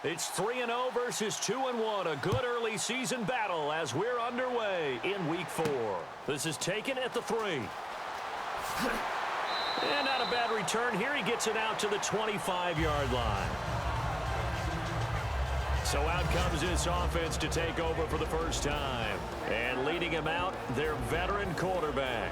It's 3-0 versus 2-1. A good early season battle as we're underway in Week 4. This is taken at the 3. And not a bad return here. He gets it out to the 25-yard line. So out comes this offense to take over for the first time. And leading him out, their veteran quarterback.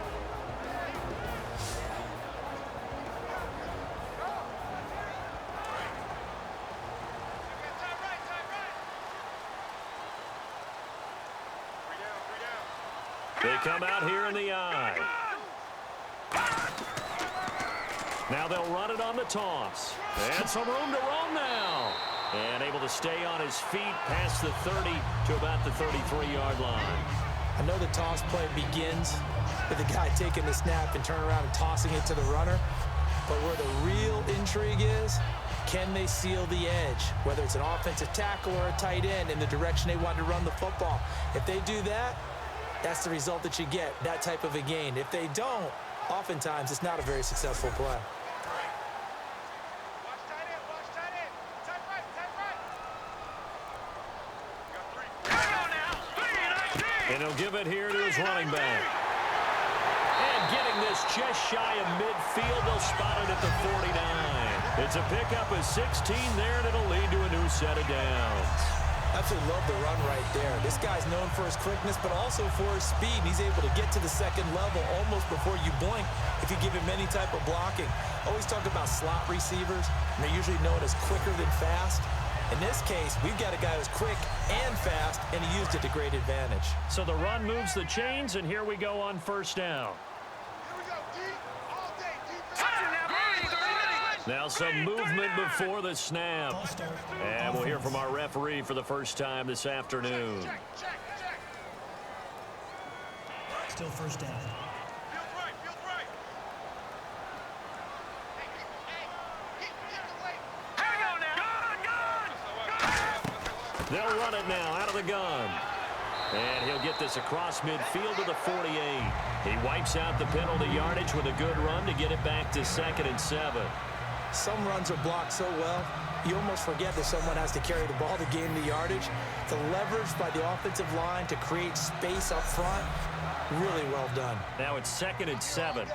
They come out here in the eye. Now they'll run it on the toss. And some room to roam now. And able to stay on his feet past the 30 to about the 33-yard line. I know the toss play begins with the guy taking the snap and turning around and tossing it to the runner. But where the real intrigue is, can they seal the edge? Whether it's an offensive tackle or a tight end in the direction they want to run the football. If they do that, that's the result that you get, that type of a gain. If they don't, oftentimes it's not a very successful play. And he'll give it here to his running back. And getting this just shy of midfield, they'll spot it at the 49. It's a pickup of 16 there, and it'll lead to a new set of downs. Absolutely love the run right there. This guy's known for his quickness, but also for his speed. And he's able to get to the second level almost before you blink if you give him any type of blocking. Always talk about slot receivers, and they're usually known as quicker than fast. In this case, we've got a guy who's quick and fast, and he used it to great advantage. So the run moves the chains, and here we go on first down. Now some movement before the snap. And we'll hear from our referee for the first time this afternoon. Still first down. They'll run it now out of the gun. And he'll get this across midfield to the 48. He wipes out the penalty yardage with a good run to get it back to 2nd and 7. Some runs are blocked so well, you almost forget that someone has to carry the ball to gain the yardage. The leverage by the offensive line to create space up front, really well done. Now it's 2nd and 7.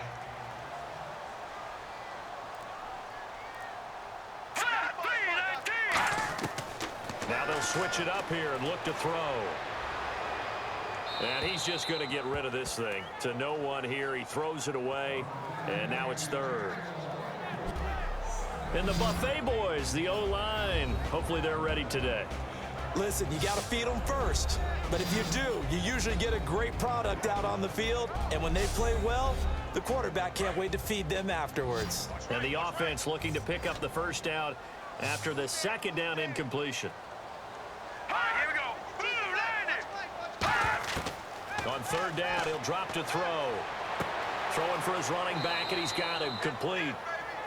Now they'll switch it up here and look to throw. And he's just going to get rid of this thing. To no one here. He throws it away. And now it's 3rd. And the Buffet boys, the O-line, hopefully they're ready today. Listen, you got to feed them first. But if you do, you usually get a great product out on the field. And when they play well, the quarterback can't wait to feed them afterwards. And the offense looking to pick up the first down after the 2nd down incompletion. On 3rd down, he'll drop to throw. Throwing for his running back, and he's got him complete.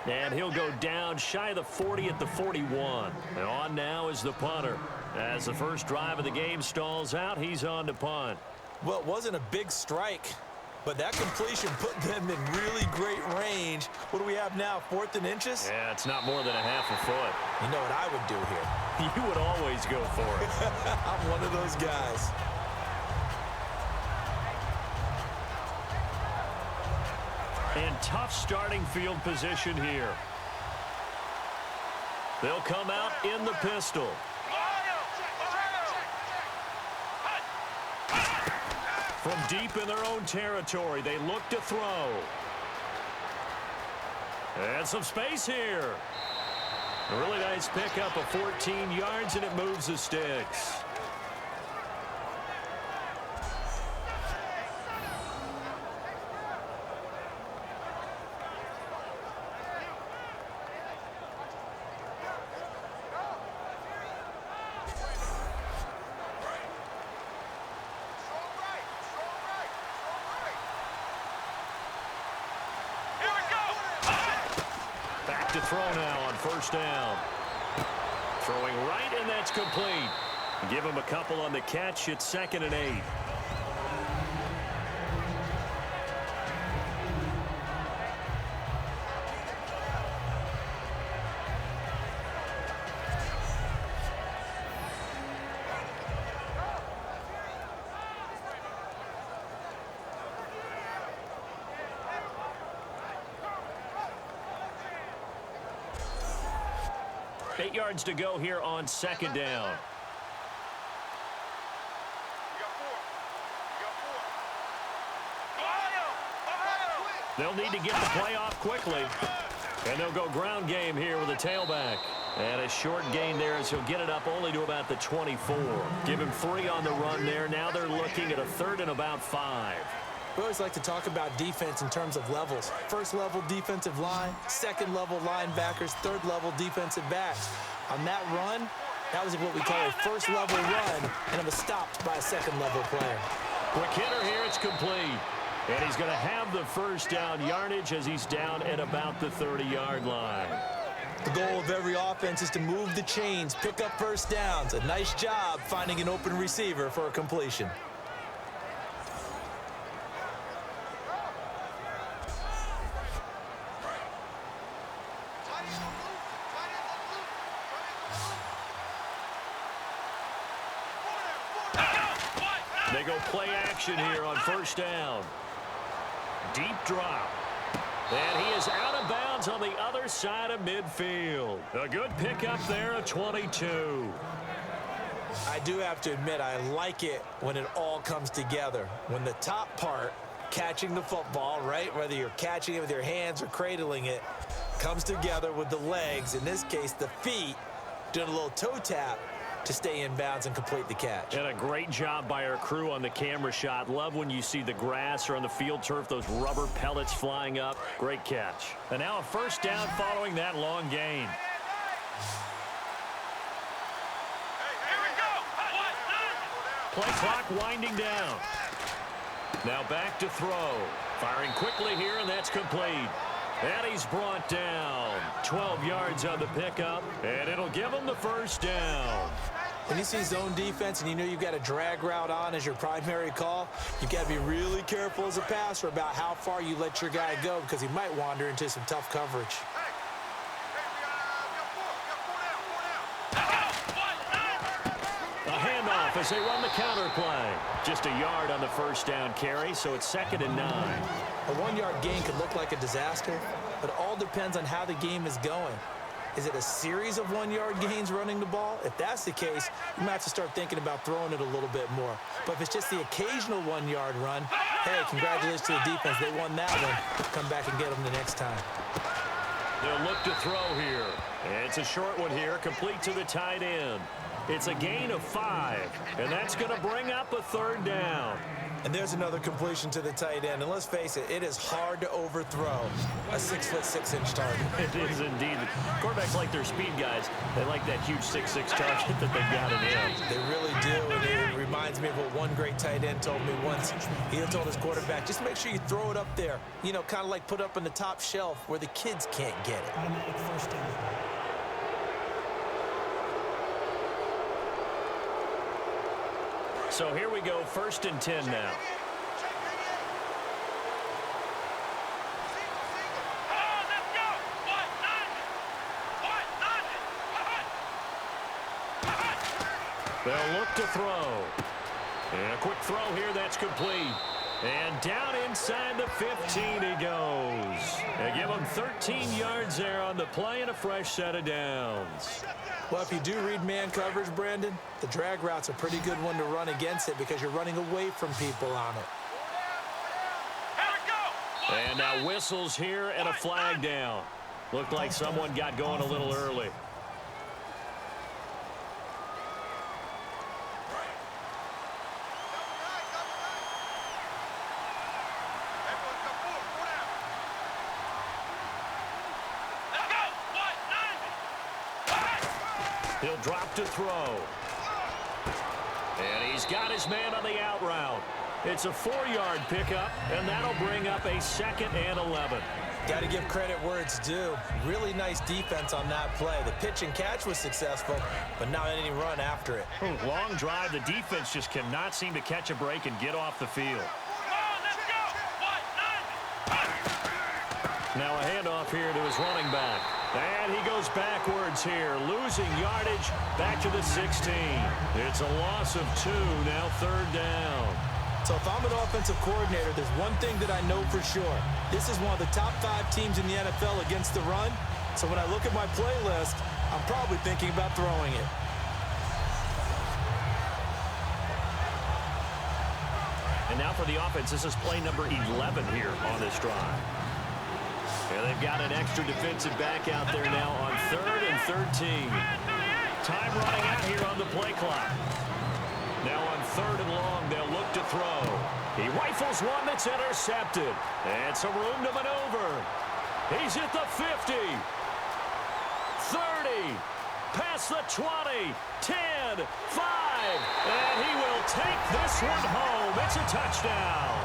And he'll go down shy of the 40 at the 41. And on now is the punter. As the first drive of the game stalls out, he's on to punt. Well, it wasn't a big strike, but that completion put them in really great range. What do we have now, 4th and inches? Yeah, it's not more than a half a foot. You know what I would do here? You would always go for it. I'm one of those guys. And tough starting field position here. They'll come out in the pistol. From deep in their own territory, they look to throw. And some space here. A really nice pickup of 14 yards, and it moves the sticks. To throw now on first down. Throwing right, and that's complete. Give him a couple on the catch. It's 2nd and 8. 8 yards to go here on second down. They'll need to get the play off quickly. And they'll go ground game here with a tailback. And a short gain there as he'll get it up only to about the 24. Give him 3 on the run there. Now they're looking at a 3rd and about 5. We always like to talk about defense in terms of levels. First level defensive line, second level linebackers, third level defensive backs. On that run, that was what we call a first level run, and it was stopped by a second level player. Quick hitter here, it's complete. And he's going to have the first down yardage as he's down at about the 30-yard line. The goal of every offense is to move the chains, pick up first downs. A nice job finding an open receiver for a completion. They go play action here on first down. Deep drop. And he is out of bounds on the other side of midfield. A good pickup there, a 22. I do have to admit, I like it when it all comes together. When the top part, catching the football, right, whether you're catching it with your hands or cradling it, comes together with the legs, in this case the feet, doing a little toe tap to stay in bounds and complete the catch. And a great job by our crew on the camera shot. Love when you see the grass or on the field turf, those rubber pellets flying up. Great catch. And now a first down following that long gain. Play clock winding down. Now back to throw. Firing quickly here, and that's complete. And he's brought down. 12 yards on the pickup, and it'll give him the first down. When you see zone defense and you know you've got a drag route on as your primary call, you've got to be really careful as a passer about how far you let your guy go because he might wander into some tough coverage. A handoff as they run the counter play. Just a yard on the first down carry, so it's 2nd and 9. A 1-yard gain could look like a disaster, but it all depends on how the game is going. Is it a series of 1-yard gains running the ball? If that's the case, you might have to start thinking about throwing it a little bit more. But if it's just the occasional 1-yard run, hey, congratulations to the defense. They won that one. Come back and get them the next time. They'll look to throw here. And it's a short one here, complete to the tight end. It's a gain of 5, and that's going to bring up a 3rd down. And there's another completion to the tight end. And let's face it, it is hard to overthrow a 6'6" target. It is indeed. Quarterbacks like their speed guys. They like that huge 6'6" target that they've got in him. They really do. And it reminds me of what one great tight end told me once. He told his quarterback, just make sure you throw it up there. You know, kind of like put up on the top shelf where the kids can't get it. Automatic first down. So here we go, 1st and 10 now. They'll look to throw. And a quick throw here, that's complete. And down inside the 15 he goes. They give him 13 yards there on the play and a fresh set of downs. Well, if you do read man coverage, Brandon, the drag route's a pretty good one to run against it because you're running away from people on it. And now whistles here and a flag down. Looked like someone got going a little early. He'll drop to throw. And he's got his man on the out route. It's a 4-yard pickup, and that'll bring up a 2nd and 11. Got to give credit where it's due. Really nice defense on that play. The pitch and catch was successful, but not any run after it. Long drive. The defense just cannot seem to catch a break and get off the field. Now a handoff here to his running back. And he goes backwards here, losing yardage back to the 16. It's a loss of 2, now 3rd down. So if I'm an offensive coordinator, there's one thing that I know for sure. This is one of the top 5 teams in the NFL against the run. So when I look at my playlist, I'm probably thinking about throwing it. And now for the offense, this is play number 11 here on this drive. And they've got an extra defensive back out there now on 3rd and 13. Time running out here on the play clock. Now on 3rd and long, they'll look to throw. He rifles one that's intercepted. And some room to maneuver. He's at the 50. 30. Past the 20. 10. 5. And he will take this one home. It's a touchdown.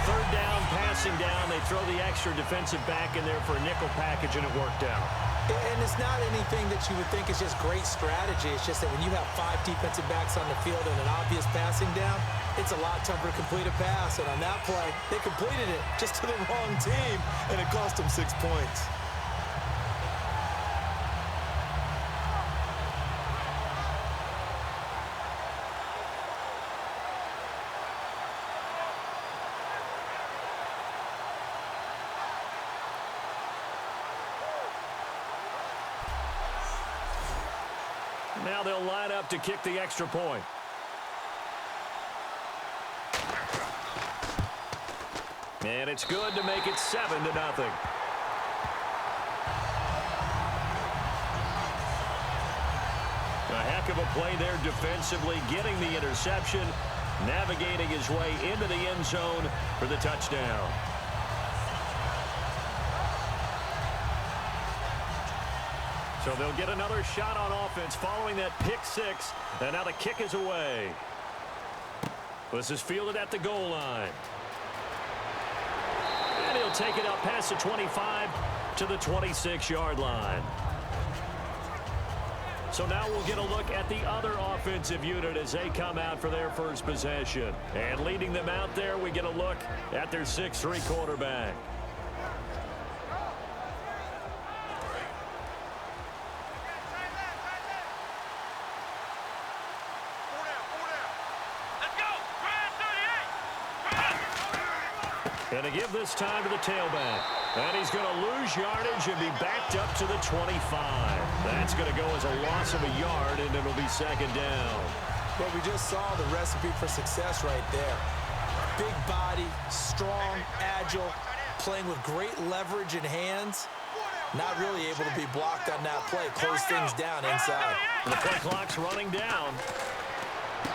3rd down, passing down. They throw the extra defensive back in there for a nickel package, and it worked out. And it's not anything that you would think is just great strategy. It's just that when you have 5 defensive backs on the field and an obvious passing down, it's a lot tougher to complete a pass. And on that play, they completed it just to the wrong team, and it cost them 6 points. Now they'll line up to kick the extra point. And it's good to make it 7-0. A heck of a play there defensively, getting the interception, navigating his way into the end zone for the touchdown. So they'll get another shot on offense following that pick 6, and now the kick is away. This is fielded at the goal line. And he'll take it up past the 25 to the 26-yard line. So now we'll get a look at the other offensive unit as they come out for their first possession. And leading them out there, we get a look at their 6'3" quarterback. And to give this time to the tailback. And he's going to lose yardage and be backed up to the 25. That's going to go as a loss of a yard, and it'll be 2nd down. Well, we just saw the recipe for success right there. Big body, strong, agile, playing with great leverage in hands. Not really able to be blocked on that play. Close things down inside. The play clock's running down.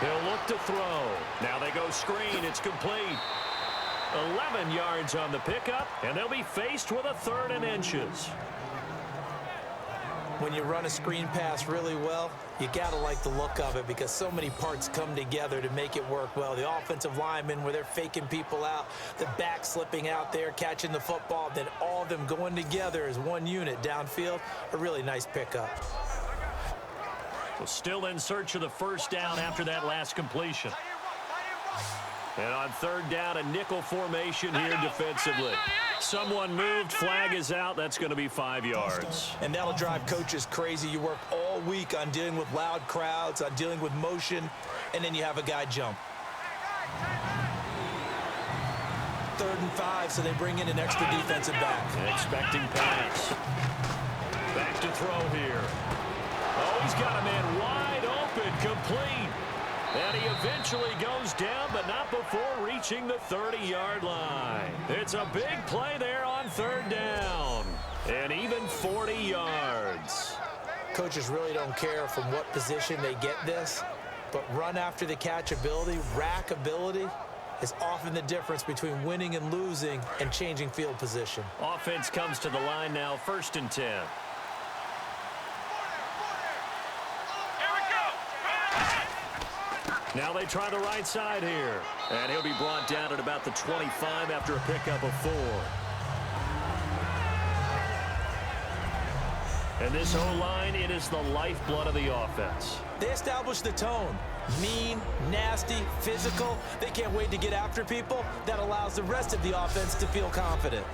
He'll look to throw. Now they go screen. It's complete. 11 yards on the pickup, and they'll be faced with a 3rd and inches. When you run a screen pass really well, you got to like the look of it because so many parts come together to make it work well. The offensive linemen, where they're faking people out, the back slipping out there, catching the football, then all of them going together as one unit downfield. A really nice pickup. Well, still in search of the 1st down after that last completion. And on 3rd down, a nickel formation here defensively. Someone moved, flag is out. That's going to be 5 yards. And that'll drive coaches crazy. You work all week on dealing with loud crowds, on dealing with motion, and then you have a guy jump. 3rd and 5, so they bring in an extra defensive back. Expecting pass. Back to throw here. Oh, he's got a man wide open, complete. And he eventually goes down, but not before reaching the 30-yard line. It's a big play there on 3rd down. And even 40 yards. Coaches really don't care from what position they get this, but run after the catch ability, rack ability, is often the difference between winning and losing and changing field position. Offense comes to the line now, 1st and 10. Now they try the right side here. And he'll be brought down at about the 25 after a pickup of 4. And this O-line, it is the lifeblood of the offense. They establish the tone. Mean, nasty, physical. They can't wait to get after people. That allows the rest of the offense to feel confident.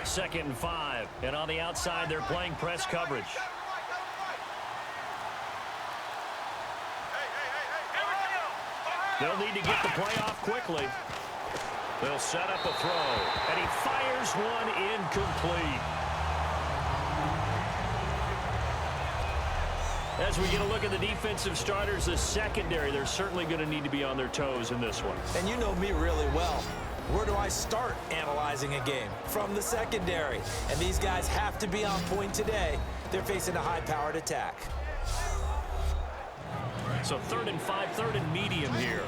2nd and 5. And on the outside, they're playing press coverage. They'll need to get the play off quickly. They'll set up a throw, and he fires one incomplete. As we get a look at the defensive starters, the secondary, they're certainly going to need to be on their toes in this one. And you know me really well. Where do I start analyzing a game? From the secondary. And these guys have to be on point today. They're facing a high-powered attack. So 3rd and 5, 3rd and medium here.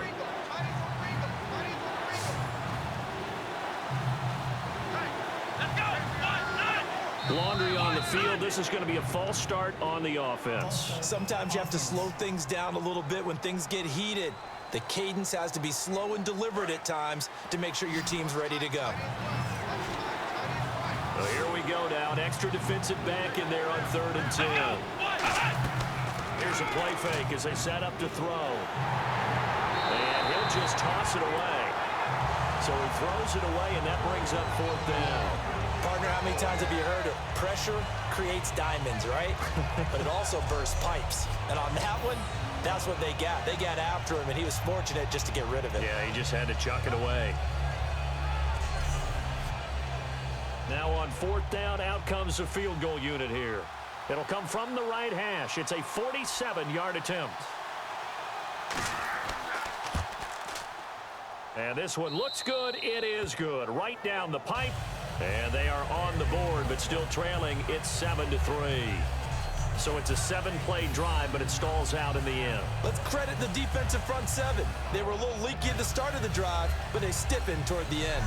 Laundry on the field. This is going to be a false start on the offense. Sometimes you have to slow things down a little bit when things get heated. The cadence has to be slow and deliberate at times to make sure your team's ready to go. Well, here we go now. An extra defensive back in there on 3rd and 10. Here's a play fake as they set up to throw. And he'll just toss it away. So he throws it away, and that brings up 4th down. Partner, how many times have you heard it? Pressure creates diamonds, right? But it also bursts pipes. And on that one, that's what they got. They got after him, and he was fortunate just to get rid of it. Yeah, he just had to chuck it away. Now on 4th down, out comes the field goal unit here. It'll come from the right hash. It's a 47-yard attempt. And this one looks good. It is good. Right down the pipe. And they are on the board, but still trailing. It's 7-3. So it's a 7-play drive, but it stalls out in the end. Let's credit the defensive front seven. They were a little leaky at the start of the drive, but they stiffened toward the end.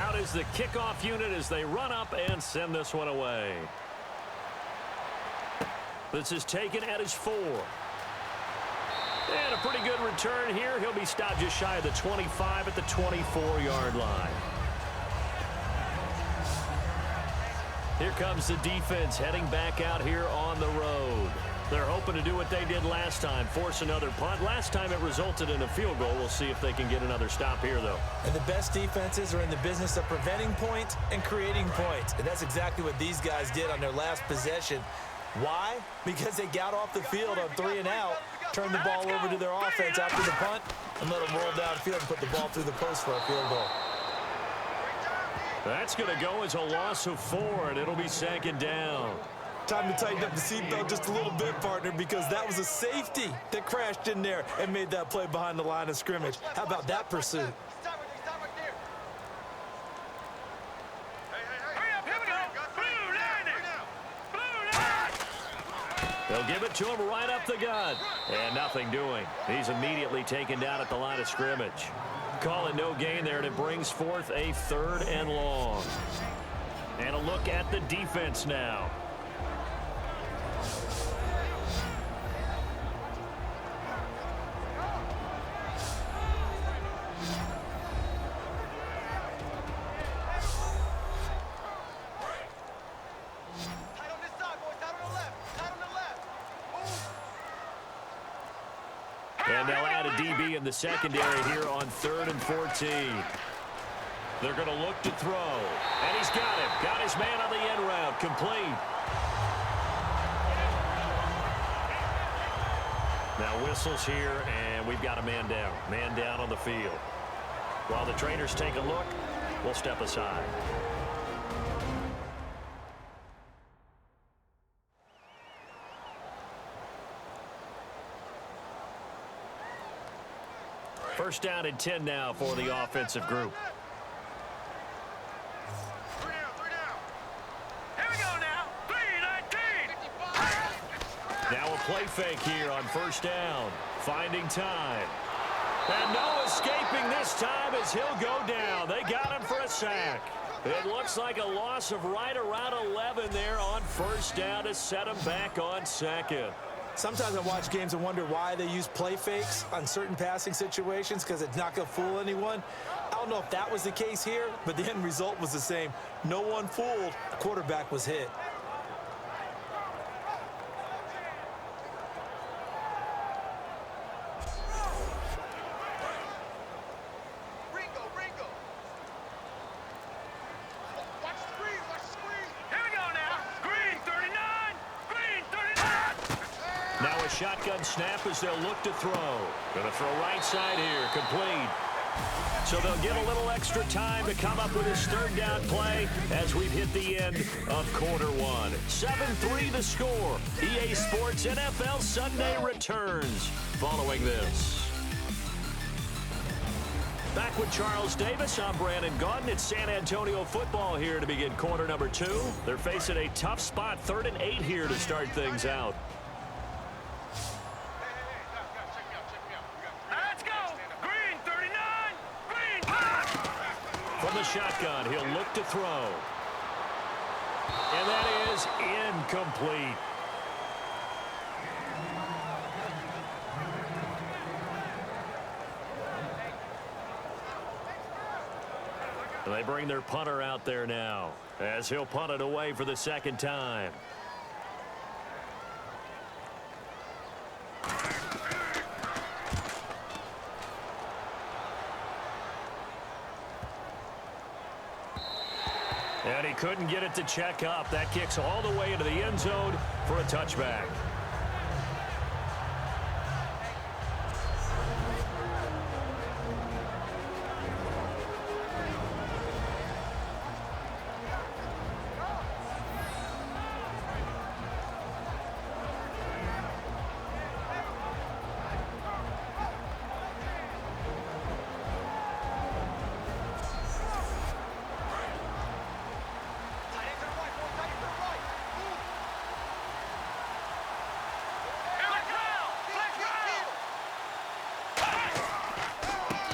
Out is the kickoff unit as they run up and send this one away. This is taken at his 4. And a pretty good return here. He'll be stopped just shy of the 25 at the 24-yard line. Here comes the defense heading back out here on the road. They're hoping to do what they did last time, force another punt. Last time it resulted in a field goal. We'll see if they can get another stop here, though. And the best defenses are in the business of preventing points and creating points. And that's exactly what these guys did on their last possession. Why? Because they got off the field on 3 and out, turned the ball over to their offense after the punt, and let them roll downfield and put the ball through the post for a field goal. That's going to go as a loss of 4, and it'll be 2nd down. Time to tighten up the seatbelt just a little bit, partner, because that was a safety that crashed in there and made that play behind the line of scrimmage. How about that pursuit? They'll give it to him right up the gut. And nothing doing. He's immediately taken down at the line of scrimmage. Calling no gain there, and it brings forth a 3rd and long. And a look at the defense now. And they'll add a DB in the secondary here on 3rd and 14. They're going to look to throw. And he's got him. Got his man on the end route. Complete. Now whistles here, and we've got a man down. Man down on the field. While the trainers take a look, we'll step aside. First down and 10 now for the offensive group. Here we go now. 3-19. Now a play fake here on 1st down. Finding time. And no escaping this time as he'll go down. They got him for a sack. It looks like a loss of right around 11 there on 1st down to set him back on 2nd. Sometimes I watch games and wonder why they use play fakes on certain passing situations, because it's not going to fool anyone. I don't know if that was the case here, but the end result was the same. No one fooled. The quarterback was hit. Now a shotgun snap as they'll look to throw. Going to throw right side here. Complete. So they'll get a little extra time to come up with his third down play as we've hit the end of quarter one. 7-3 the score. EA Sports NFL Sunday returns following this. Back with Charles Davis, I'm Brandon Gaudin. It's San Antonio football here to begin quarter number 2. They're facing a tough spot, 3rd and 8 here to start things out. Let's go. Green 39. Green. From the shotgun, he'll look to throw. And that is incomplete. And they bring their punter out there now as he'll punt it away for the second time. And he couldn't get it to check up. That kicks all the way into the end zone for a touchback.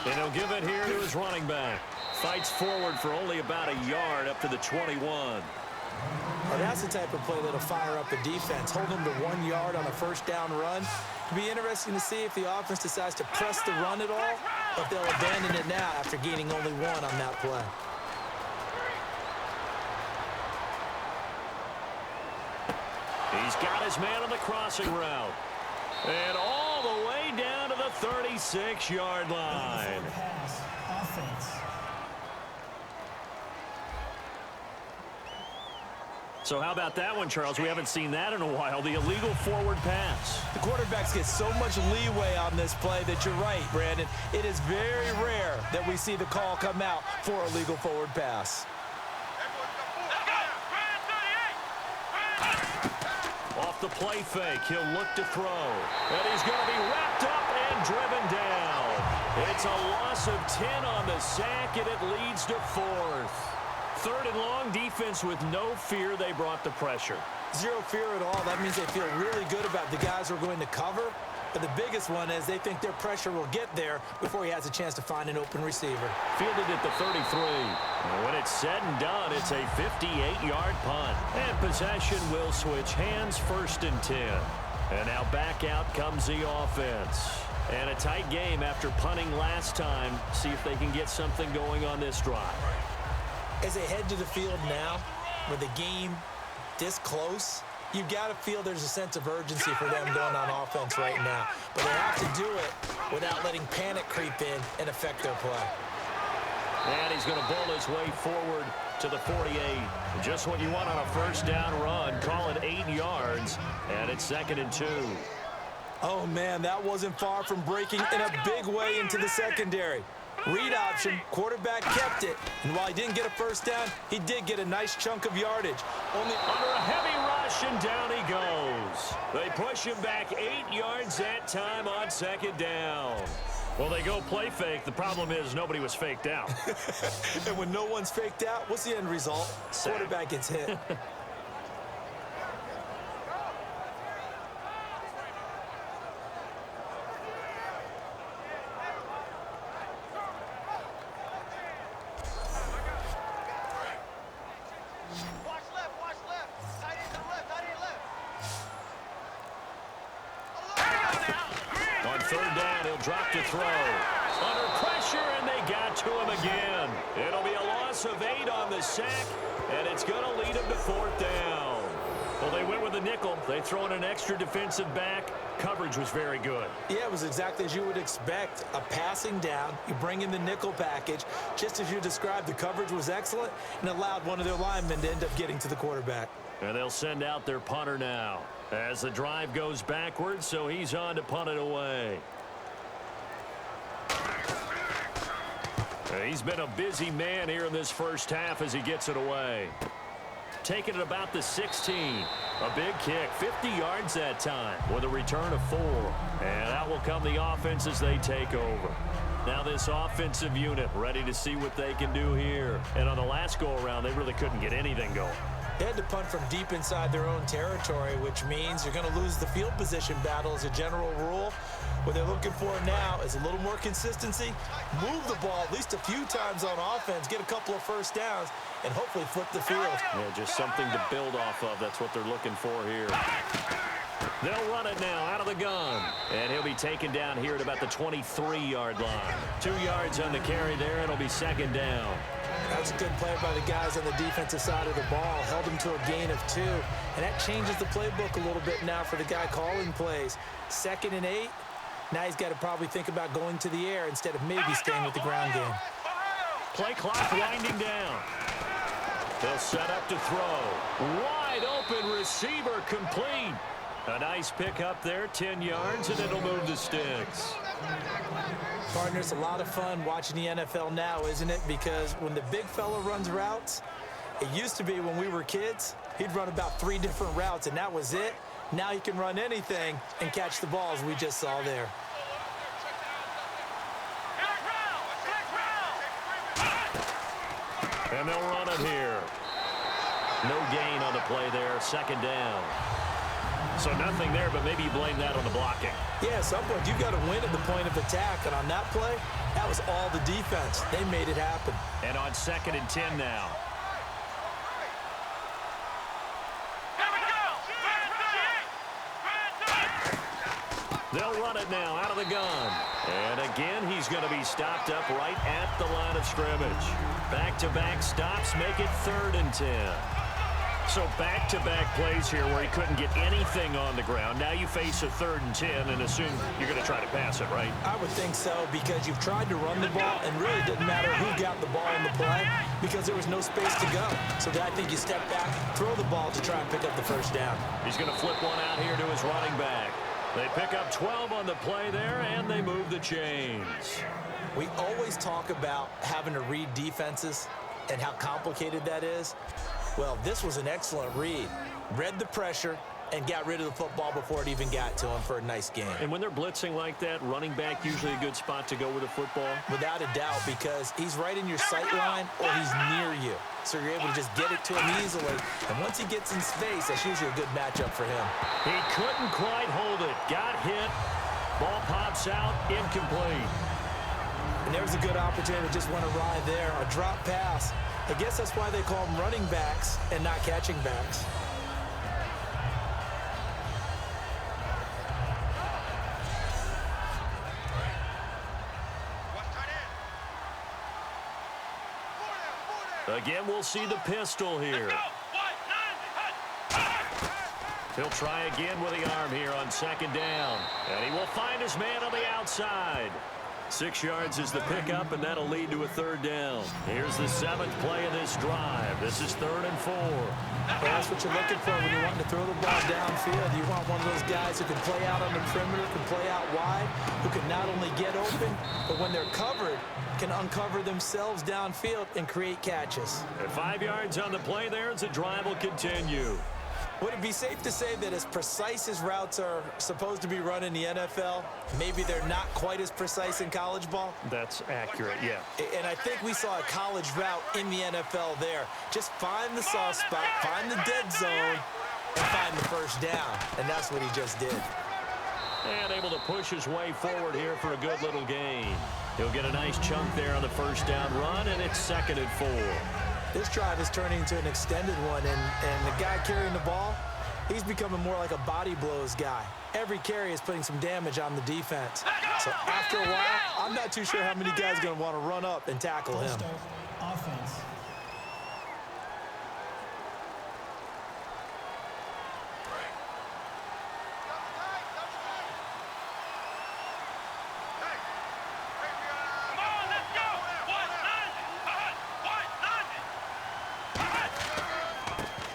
And he'll give it here to his running back. Fights forward for only about a yard up to the 21. Well, that's the type of play that'll fire up the defense. Hold them to 1 yard on a first down run. It'll be interesting to see if the offense decides to press the run at all, or if they'll abandon it now after gaining only 1 on that play. He's got his man on the crossing route. And all the way down to the 36-yard line. Pass. Offense. So how about that one, Charles? We haven't seen that in a while. The illegal forward pass. The quarterbacks get so much leeway on this play that you're right, Brandon. It is very rare that we see the call come out for a legal forward pass. Off the play fake, he'll look to throw. And he's going to be wrapped up and driven down. It's a loss of 10 on the sack, and it leads to 4th. 3rd and long, defense with no fear. They brought the pressure. Zero fear at all. That means they feel really good about the guys who are going to cover. But the biggest one is they think their pressure will get there before he has a chance to find an open receiver. Fielded at the 33. And when it's said and done, it's a 58-yard punt. And possession will switch hands, 1st and 10. And now back out comes the offense. And a tight game after punting last time. See if they can get something going on this drive. As they head to the field now, with the game this close, you've got to feel there's a sense of urgency for them going on offense right now. But they have to do it without letting panic creep in and affect their play. And he's going to bowl his way forward to the 48. Just what you want on a first down run. Call it 8 yards, and it's 2nd and 2. Oh, man, that wasn't far from breaking in a big way into the secondary. Read option, quarterback kept it, and while he didn't get a first down, he did get a nice chunk of yardage. Only under a heavy rush, and down he goes. They push him back 8 yards that time on 2nd down. Well, they go play fake. The problem is nobody was faked out. And when no one's faked out, what's the end result? Quarterback gets hit. Drop to throw. Under pressure, and they got to him again. It'll be a loss of 8 on the sack, and it's going to lead them to 4th down. Well, they went with a nickel. They throw in an extra defensive back. Coverage was very good. Yeah, it was exactly as you would expect. A passing down. You bring in the nickel package. Just as you described, the coverage was excellent and allowed one of their linemen to end up getting to the quarterback. And they'll send out their punter now as the drive goes backwards, so he's on to punt it away. He's been a busy man here in this first half as he gets it away. Taking it about the 16. A big kick, 50 yards that time with a return of 4. And out will come the offense as they take over. Now this offensive unit ready to see what they can do here. And on the last go-around, they really couldn't get anything going. They had to punt from deep inside their own territory, which means you're going to lose the field position battle as a general rule. What they're looking for now is a little more consistency, move the ball at least a few times on offense, get a couple of first downs, and hopefully flip the field. Yeah, just something to build off of. That's what they're looking for here. They'll run it now out of the gun. And he'll be taken down here at about the 23-yard line. 2 yards on the carry there. It'll be second down. That's a good play by the guys on the defensive side of the ball. Held him to a gain of 2. And that changes the playbook a little bit now for the guy calling plays. 2nd and 8. Now he's got to probably think about going to the air instead of maybe staying with the ground game. Play clock winding down. They'll set up to throw. Wide open receiver complete. A nice pick up there, 10 yards, and it'll move the sticks. Partners, a lot of fun watching the NFL now, isn't it? Because when the big fella runs routes, it used to be when we were kids, he'd run about 3 different routes, and that was it. Now he can run anything and catch the balls we just saw there. And they'll run it here. No gain on the play there, 2nd down. So nothing there, but maybe you blame that on the blocking. Yeah, at some point you've got to win at the point of attack, and on that play, that was all the defense. They made it happen. And on 2nd and 10 now. They'll run it now out of the gun. And again, he's going to be stopped up right at the line of scrimmage. Back-to-back stops make it 3rd and 10. So back-to-back plays here where he couldn't get anything on the ground. Now you face a 3rd and 10 and assume you're going to try to pass it, right? I would think so, because you've tried to run the ball, and really didn't matter who got the ball in the play because there was no space to go. So I think you step back, throw the ball to try and pick up the first down. He's going to flip one out here to his running back. They pick up 12 on the play there, and they move the chains. We always talk about having to read defenses and how complicated that is. Well, this was an excellent read. Read the pressure and got rid of the football before it even got to him for a nice game. And when they're blitzing like that, running back usually a good spot to go with the football? Without a doubt, because he's right in your sight line or he's near you. So you're able to just get it to him easily. And once he gets in space, that's usually a good matchup for him. He couldn't quite hold it. Got hit. Ball pops out. Incomplete. And there's a good opportunity to just run a ride there. A drop pass. I guess that's why they call them running backs and not catching backs. Again, we'll see the pistol here. He'll try again with the arm here on 2nd down. And he will find his man on the outside. 6 yards is the pickup, and that'll lead to a 3rd down. Here's the 7th play of this drive. This is 3rd and 4. Well, that's what you're looking for when you're wanting to throw the ball downfield. You want one of those guys who can play out on the perimeter, can play out wide, who can not only get open, but when they're covered, can uncover themselves downfield and create catches. At 5 yards on the play there as the drive will continue. Would it be safe to say that as precise as routes are supposed to be run in the NFL, maybe they're not quite as precise in college ball? That's accurate, yeah. And I think we saw a college route in the NFL there. Just find the soft spot, find the dead zone, and find the first down. And that's what he just did. And able to push his way forward here for a good little gain. He'll get a nice chunk there on the first down run, and it's 2nd and 4. This drive is turning into an extended one, and the guy carrying the ball, he's becoming more like a body blows guy. Every carry is putting some damage on the defense. So after a while, I'm not too sure how many guys are going to want to run up and tackle him. Offense.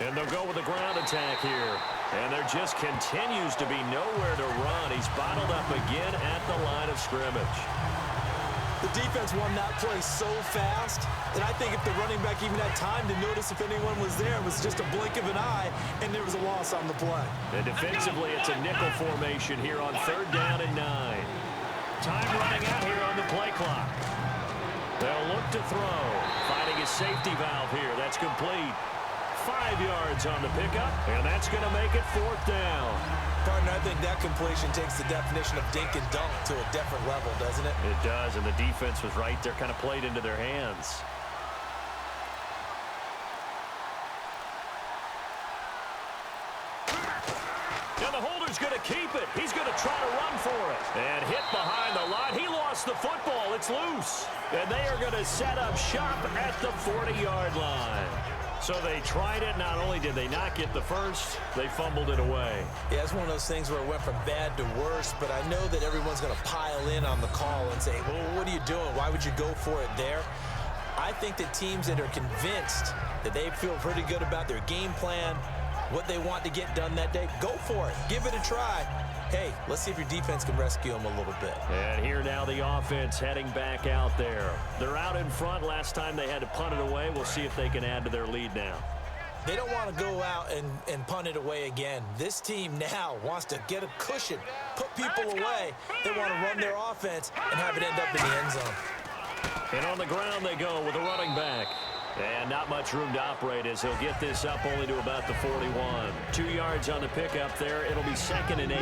And they'll go with the ground attack here. And there just continues to be nowhere to run. He's bottled up again at the line of scrimmage. The defense won that play so fast that I think if the running back even had time to notice if anyone was there, it was just a blink of an eye, and there was a loss on the play. And defensively, it's a nickel formation here on 3rd down and 9. Time running out here on the play clock. They'll look to throw. Finding a safety valve here. That's complete. 5 yards on the pickup, and that's going to make it 4th down. Partner, I think that completion takes the definition of dink and dunk to a different level, doesn't it? It does, and the defense was right there, kind of played into their hands. And the holder's going to keep it. He's going to try to run for it. And hit behind the line. He lost the football. It's loose. And they are going to set up shop at the 40-yard line. So they tried it. Not only did they not get the first, they fumbled it away. Yeah, it's one of those things where it went from bad to worse, but I know that everyone's going to pile in on the call and say, well, what are you doing? Why would you go for it there? I think that teams that are convinced that they feel pretty good about their game plan, what they want to get done that day, go for it. Give it a try. Hey, let's see if your defense can rescue them a little bit. And here now the offense heading back out there. They're out in front. Last time they had to punt it away. We'll see if they can add to their lead now. They don't want to go out and punt it away again. This team now wants to get a cushion, put people away. They want to run their offense and have it end up in the end zone. And on the ground they go with a running back. And not much room to operate as he'll get this up only to about the 41. 2 yards on the pickup there. It'll be 2nd and 8.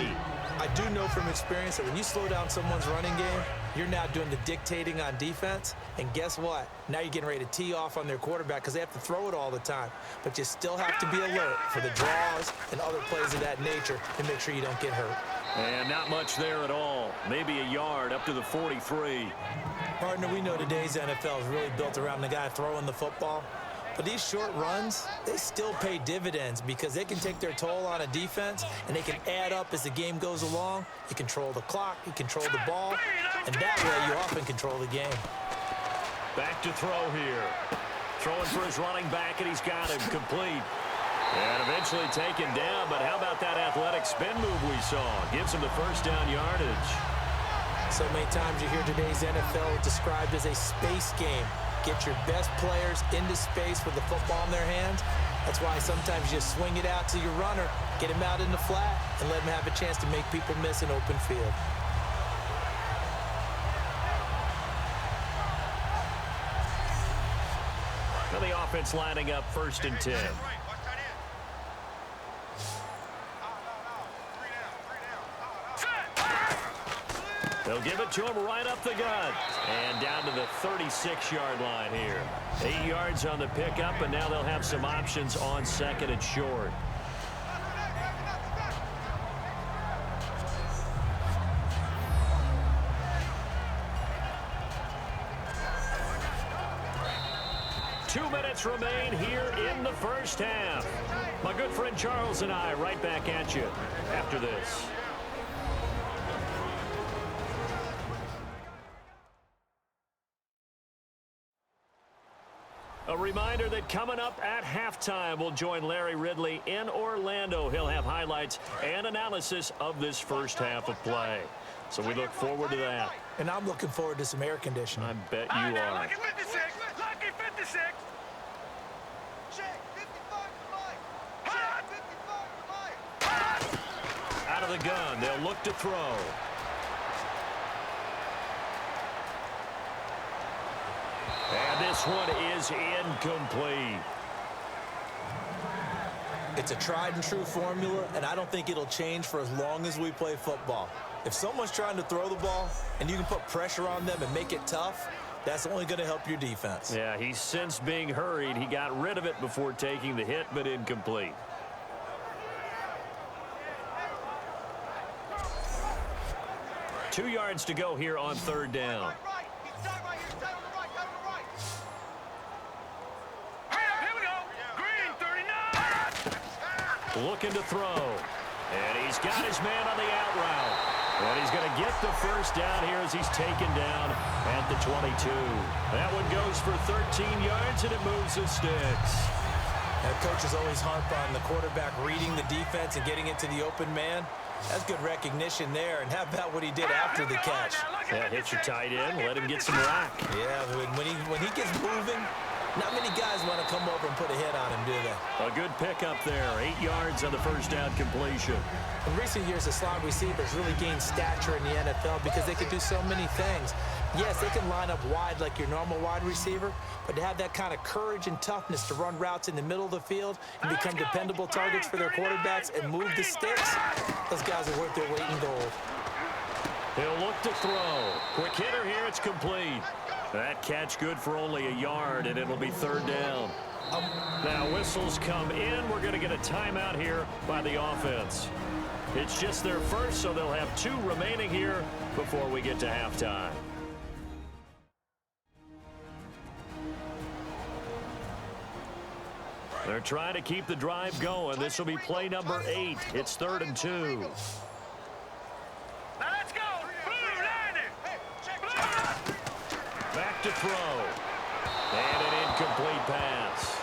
I do know from experience that when you slow down someone's running game, you're now doing the dictating on defense. And guess what? Now you're getting ready to tee off on their quarterback because they have to throw it all the time. But you still have to be alert for the draws and other plays of that nature to make sure you don't get hurt. And not much there at all. Maybe a yard up to the 43. Partner, we know today's NFL is really built around the guy throwing the football. But these short runs, they still pay dividends because they can take their toll on a defense and they can add up as the game goes along. You control the clock, you control the ball, and that way you often control the game. Back to throw here. Throwing for his running back, and he's got him complete. And eventually taken down, but how about that athletic spin move we saw? Gives him the 1st down yardage. So many times you hear today's NFL described as a space game. Get your best players into space with the football in their hands. That's why sometimes you just swing it out to your runner, get him out in the flat, and let him have a chance to make people miss an open field. Now the offense lining up 1st and 10. They'll give it to him right up the gut. And down to the 36-yard line here. 8 yards on the pickup, and now they'll have some options on 2nd and short. Two minutes remain here in the first half. My good friend Charles and I right back at you after this. A reminder that coming up at halftime, we'll join Larry Ridley in Orlando. He'll have highlights and analysis of this first half of play. So we look forward to that. And I'm looking forward to some air conditioning. I bet you are. Lucky 56! Lucky 56! Check, 55 to Mike. Check, 55 to Mike. Out of the gun, they'll look to throw. And this one is incomplete. It's a tried and true formula, and I don't think it'll change for as long as we play football. If someone's trying to throw the ball and you can put pressure on them and make it tough, that's only going to help your defense. Yeah, he's since being hurried. He got rid of it before taking the hit, but incomplete. Two yards to go here on 3rd down. Here we go! Green, 39! Looking to throw. And he's got his man on the out route. And he's going to get the 1st down here as he's taken down at the 22. That one goes for 13 yards, and it moves the sticks. Now, coaches always harp on the quarterback reading the defense and getting it to the open man. That's good recognition there. And how about what he did after the catch? Yeah, hit your tight end, let him get some rack. Yeah, when he gets moving, not many guys want to come over and put a hit on him, do they? A good pickup there. 8 yards on the first down completion. In recent years, the slot receivers really gained stature in the NFL because they can do so many things. Yes, they can line up wide like your normal wide receiver, but to have that kind of courage and toughness to run routes in the middle of the field and become dependable targets for their quarterbacks and move the sticks, those guys are worth their weight in gold. He'll look to throw. Quick hitter here, it's complete. That catch good for only a yard, and it'll be third down. Now whistles come in. We're going to get a timeout here by the offense. It's just their first, so they'll have 2 remaining here before we get to halftime. They're trying to keep the drive going. This will be play number 8. It's 3rd and 2. Now let's go. Blue line it. Back to throw. And an incomplete pass.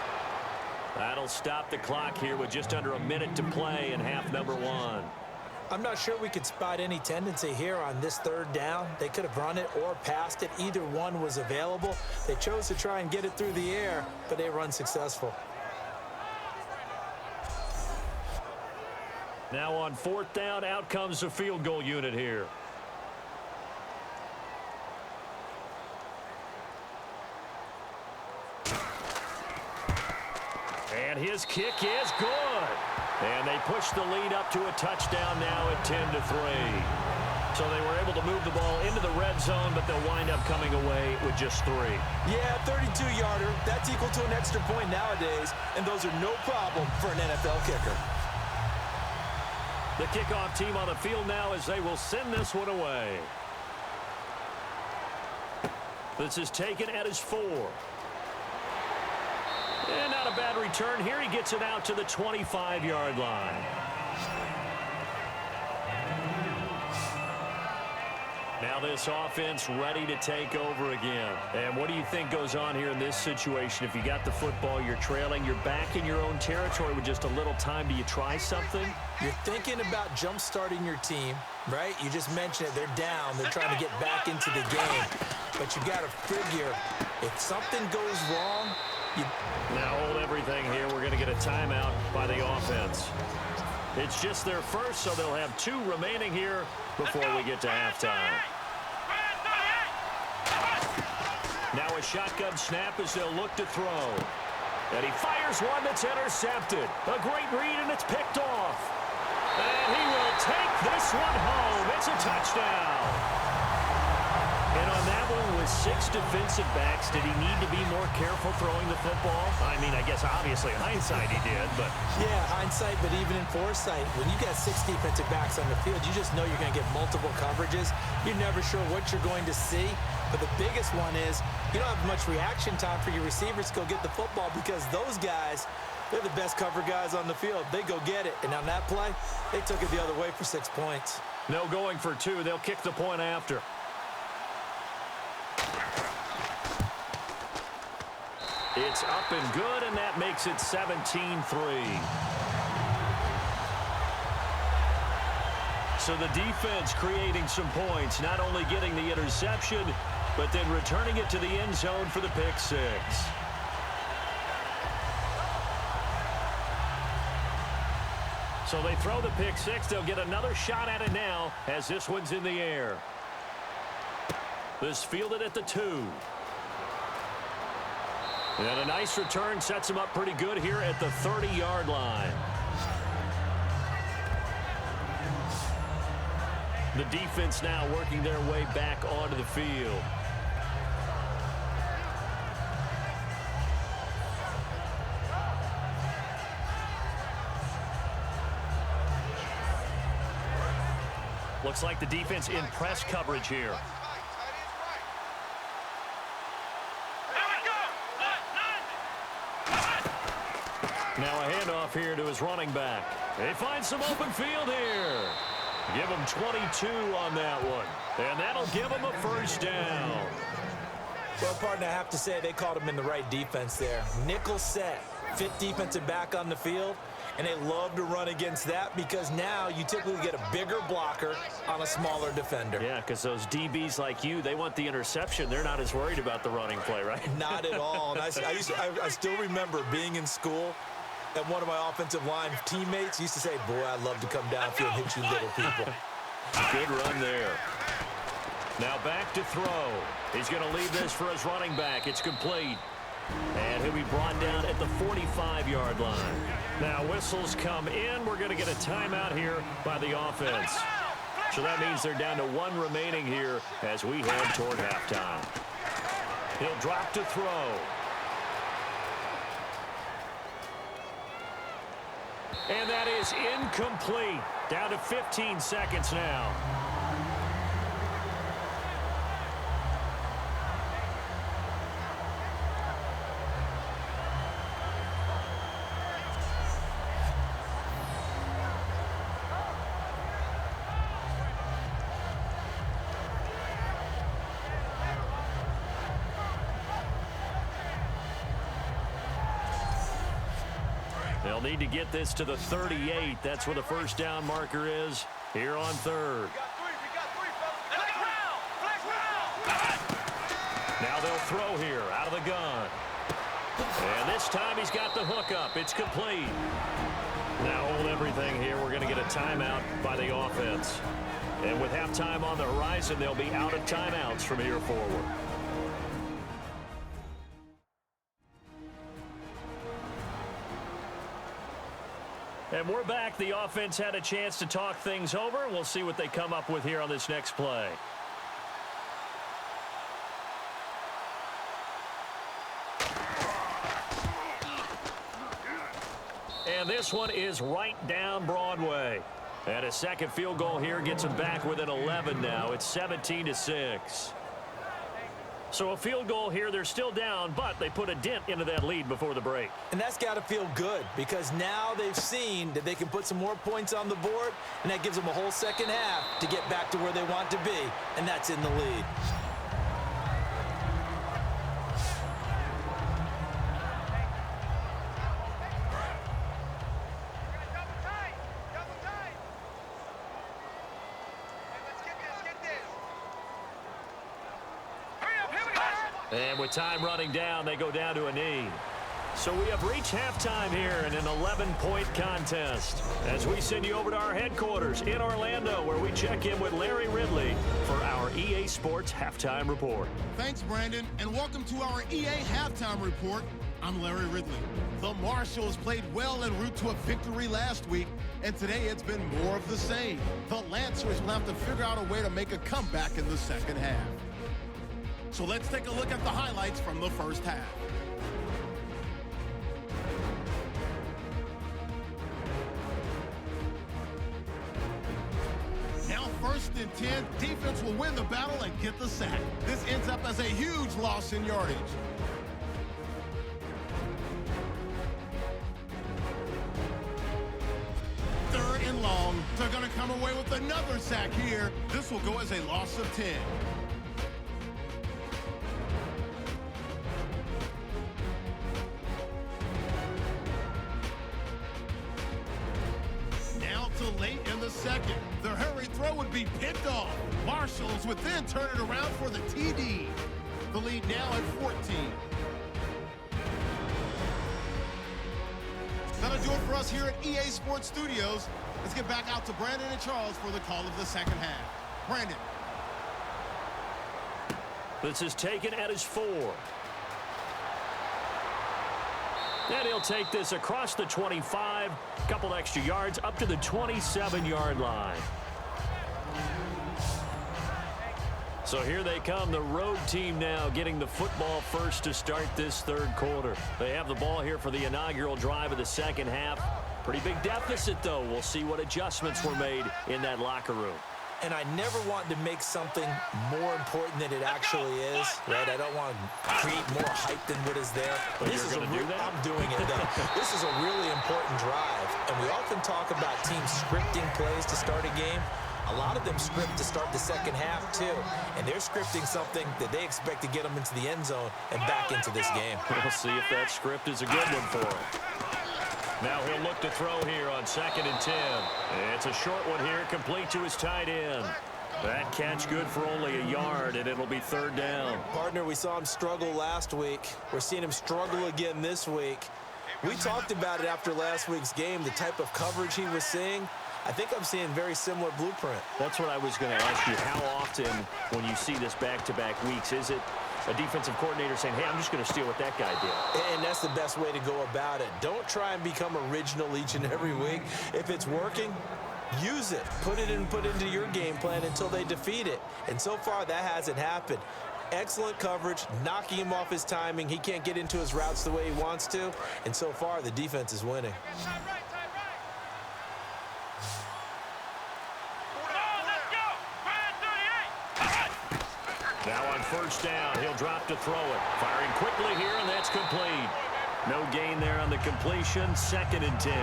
That'll stop the clock here with just under a minute to play in half number 1. I'm not sure we could spot any tendency here on this 3rd down. They could have run it or passed it. Either one was available. They chose to try and get it through the air, but they were unsuccessful. Now on 4th down, out comes the field goal unit here. And his kick is good. And they push the lead up to a touchdown now at 10-3. So they were able to move the ball into the red zone, but they'll wind up coming away with just 3. Yeah, 32-yarder. That's equal to an extra point nowadays, and those are no problem for an NFL kicker. The kickoff team on the field now as they will send this one away. This is taken at his 4. And not a bad return here. He gets it out to the 25-yard line. Now this offense ready to take over again. And what do you think goes on here in this situation? If you got the football, you're trailing, you're back in your own territory with just a little time. Do you try something? You're thinking about jump-starting your team, right? You just mentioned it. They're down. They're trying to get back into the game. But you got to figure if something goes wrong, Now hold everything here. We're going to get a timeout by the offense. It's just their first, so they'll have 2 remaining here before we get to halftime. Now a shotgun snap as they'll look to throw. And he fires one that's intercepted. A great read, and it's picked off. And he will take this one home. It's a touchdown. And on that one with 6 defensive backs, did he need to be more careful throwing the football? I mean, I guess obviously in hindsight he did, but... Yeah, hindsight, but even in foresight, when you got 6 defensive backs on the field, you just know you're going to get multiple coverages. You're never sure what you're going to see. But the biggest one is you don't have much reaction time for your receivers to go get the football because those guys, they're the best cover guys on the field. They go get it. And on that play, they took it the other way for 6 points. No going for 2. They'll kick the point after. It's up and good, and that makes it 17-3. So the defense creating some points, not only getting the interception, but then returning it to the end zone for the pick 6. So they throw the pick 6. They'll get another shot at it now as this one's in the air. This fielded at the 2. And a nice return sets him up pretty good here at the 30-yard line. The defense now working their way back onto the field. Looks like the defense in press coverage here. Now a handoff here to his running back. They find some open field here. Give him 22 on that one. And that'll give him a first down. Well, partner, I have to say they called him in the right defense there. Nickel set, fit defensive back on the field. And they love to run against that because now you typically get a bigger blocker on a smaller defender. Yeah, because those DBs like you, they want the interception. They're not as worried about the running play, right? Not at all. And I still remember being in school, and one of my offensive line teammates used to say, boy, I'd love to come downfield and hit you little people. Good run there. Now back to throw. He's going to leave this for his running back. It's complete. And he'll be brought down at the 45-yard line. Now whistles come in. We're going to get a timeout here by the offense. So that means they're down to one remaining here as we head toward halftime. He'll drop to throw. And that is incomplete. Down to 15 seconds now. They'll need to get this to the 38. That's where the first down marker is here on third. We got three, fellas. Now they'll throw here out of the gun. And this time he's got the hook up. It's complete. Now hold everything here. We're going to get a timeout by the offense. And with halftime on the horizon, they'll be out of timeouts from here forward. And we're back. The offense had a chance to talk things over. We'll see what they come up with here on this next play. And this one is right down Broadway. And a second field goal here gets them back within 11 now. It's 17-6. So a field goal here, they're still down, but they put a dent into that lead before the break. And that's got to feel good because now they've seen that they can put some more points on the board, and that gives them a whole second half to get back to where they want to be, and that's in the lead. And with time running down, they go down to a knee. So we have reached halftime here in an 11-point contest as we send you over to our headquarters in Orlando where we check in with Larry Ridley for our EA Sports Halftime Report. Thanks, Brandon, and welcome to our EA Halftime Report. I'm Larry Ridley. The Marshals played well en route to a victory last week, and today it's been more of the same. The Lancers will have to figure out a way to make a comeback in the second half. So let's take a look at the highlights from the first half. Now 1st and 10, defense will win the battle and get the sack. This ends up as a huge loss in yardage. Third and long, they're going to come away with another sack here. This will go as a loss of 10. Late in the second, the hurry throw would be picked off. Marshals would then turn it around for the TD. The lead now at 14. That'll do it for us here at EA Sports Studios. Let's get back out to Brandon and Charles for the call of the second half. Brandon. This is taken at his 4. And he'll take this across the 25, a couple extra yards, up to the 27-yard line. So here they come, the road team now getting the football first to start this third quarter. They have the ball here for the inaugural drive of the second half. Pretty big deficit, though. We'll see what adjustments were made in that locker room. And I never want to make something more important than it actually is, right? I don't want to create more hype than what is there. But you're going to do that? I'm doing it, though. This is a really important drive, and we often talk about teams scripting plays to start a game. A lot of them script to start the second half, too, and they're scripting something that they expect to get them into the end zone and back into this game. We'll see if that script is a good one for them. Now he'll look to throw here on 2nd and 10. It's a short one here, complete to his tight end. That catch good for only a yard, and it'll be 3rd down. Partner, we saw him struggle last week. We're seeing him struggle again this week. We talked about it after last week's game, the type of coverage he was seeing. I think I'm seeing very similar blueprint. That's what I was going to ask you. How often, when you see this back-to-back weeks, is it a defensive coordinator saying, hey, I'm just going to steal what that guy did? And that's the best way to go about it. Don't try and become original each and every week. If it's working, use it. Put it into your game plan until they defeat it. And so far, that hasn't happened. Excellent coverage, knocking him off his timing. He can't get into his routes the way he wants to. And so far, the defense is winning. Now on 1st down, he'll drop to throw it. Firing quickly here, and that's complete. No gain there on the completion. 2nd and 10.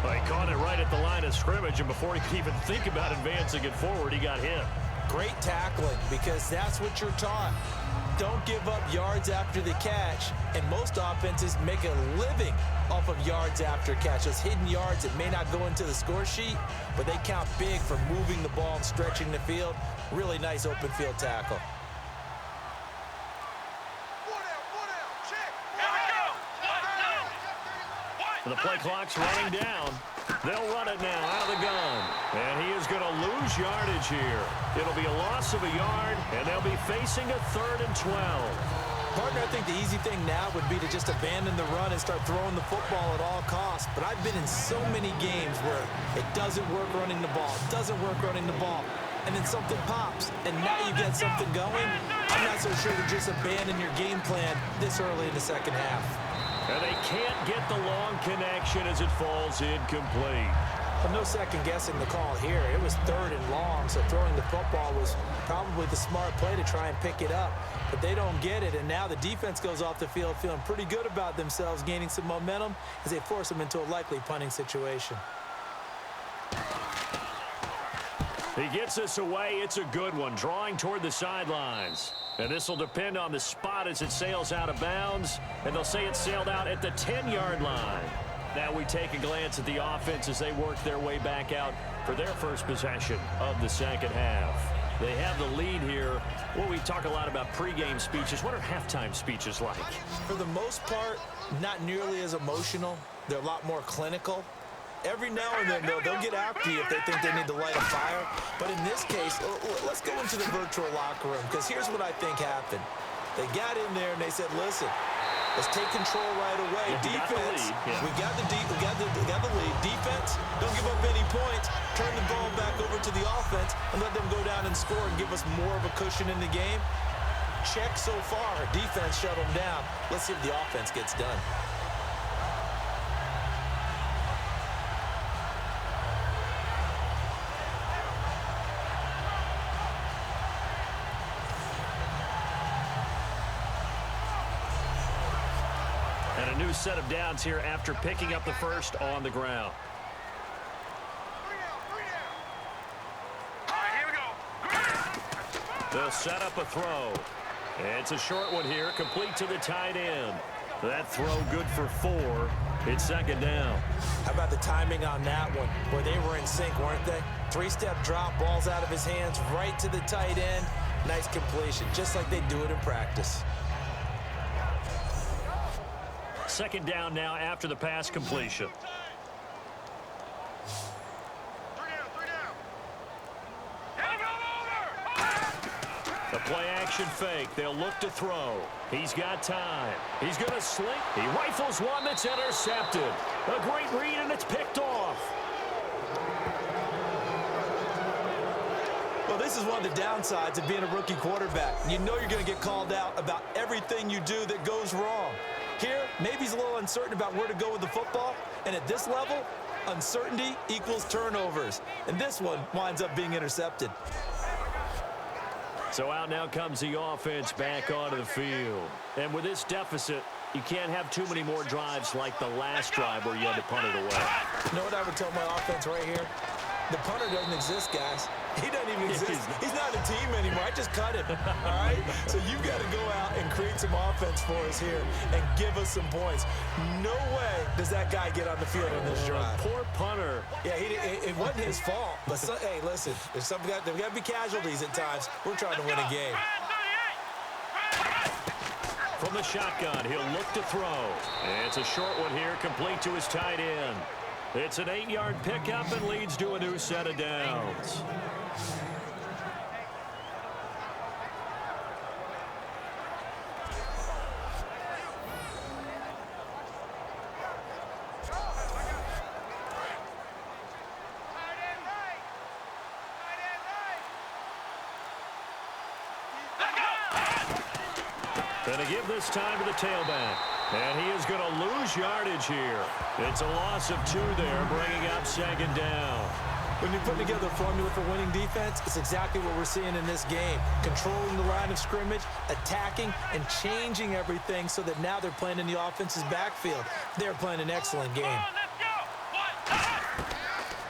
Well, he caught it right at the line of scrimmage, and before he could even think about advancing it forward, he got hit. Great tackling, because that's what you're taught. Don't give up yards after the catch, and most offenses make a living off of yards after catch. Those hidden yards that may not go into the score sheet, but they count big for moving the ball and stretching the field. Really nice open field tackle. The play clock's running down. They'll run it now out of the gun. And he is going to lose yardage here. It'll be a loss of a yard, and they'll be facing a 3rd and 12. Partner, I think the easy thing now would be to just abandon the run and start throwing the football at all costs. But I've been in so many games where it doesn't work running the ball, and then something pops, and now you get something going. I'm not so sure to just abandon your game plan this early in the 2nd half. And they can't get the long connection as it falls incomplete. But no second guessing the call here. It was 3rd and long, so throwing the football was probably the smart play to try and pick it up. But they don't get it, and now the defense goes off the field feeling pretty good about themselves, gaining some momentum as they force them into a likely punting situation. He gets this away. It's a good one, drawing toward the sidelines. And this will depend on the spot as it sails out of bounds. And they'll say it sailed out at the 10-yard line. Now we take a glance at the offense as they work their way back out for their first possession of the 2nd half. They have the lead here. Well, we talk a lot about pregame speeches. What are halftime speeches like? For the most part, not nearly as emotional. They're a lot more clinical. Every now and then, they'll get after you if they think they need to light a fire. But in this case, let's go into the virtual locker room, because here's what I think happened. They got in there and they said, listen, let's take control right away. Defense, we got the lead. Defense, don't give up any points. Turn the ball back over to the offense and let them go down and score and give us more of a cushion in the game. Check so far. Defense shut them down. Let's see if the offense gets done. And a new set of downs here after picking up the first on the ground. All right, here we go. They'll set up a throw. It's a short one here, complete to the tight end. That throw good for 4. It's 2nd down. How about the timing on that one? Boy, they were in sync, weren't they? 3-step drop, ball's out of his hands, right to the tight end. Nice completion, just like they do it in practice. 2nd down now after the pass completion. 3 down. The play action fake. They'll look to throw. He's got time. He's going to sling. He rifles one that's intercepted. A great read, and it's picked off. Well, this is one of the downsides of being a rookie quarterback. You know you're going to get called out about everything you do that goes wrong. Here, maybe he's a little uncertain about where to go with the football, and at this level, uncertainty equals turnovers. And this one winds up being intercepted. So out now comes the offense back onto the field. And with this deficit, you can't have too many more drives like the last drive where you had to punt it away. You know what I would tell my offense right here? The punter doesn't exist, guys. He doesn't even exist. He's not a team anymore. I just cut him, all right? So you've got to go out and create some offense for us here and give us some points. No way does that guy get on the field on this drive. Poor punter. Yeah, it wasn't his fault. But, hey, listen, there's got to be casualties at times. We're trying to win a game. From the shotgun, he'll look to throw. And it's a short one here, complete to his tight end. It's an 8-yard pickup and leads to a new set of downs. Going to give this time to the tailback. And he is going to lose yardage here. It's a loss of 2 there, bringing up second down. When you're putting together a formula for winning defense, it's exactly what we're seeing in this game. Controlling the line of scrimmage, attacking, and changing everything so that now they're playing in the offense's backfield. They're playing an excellent game.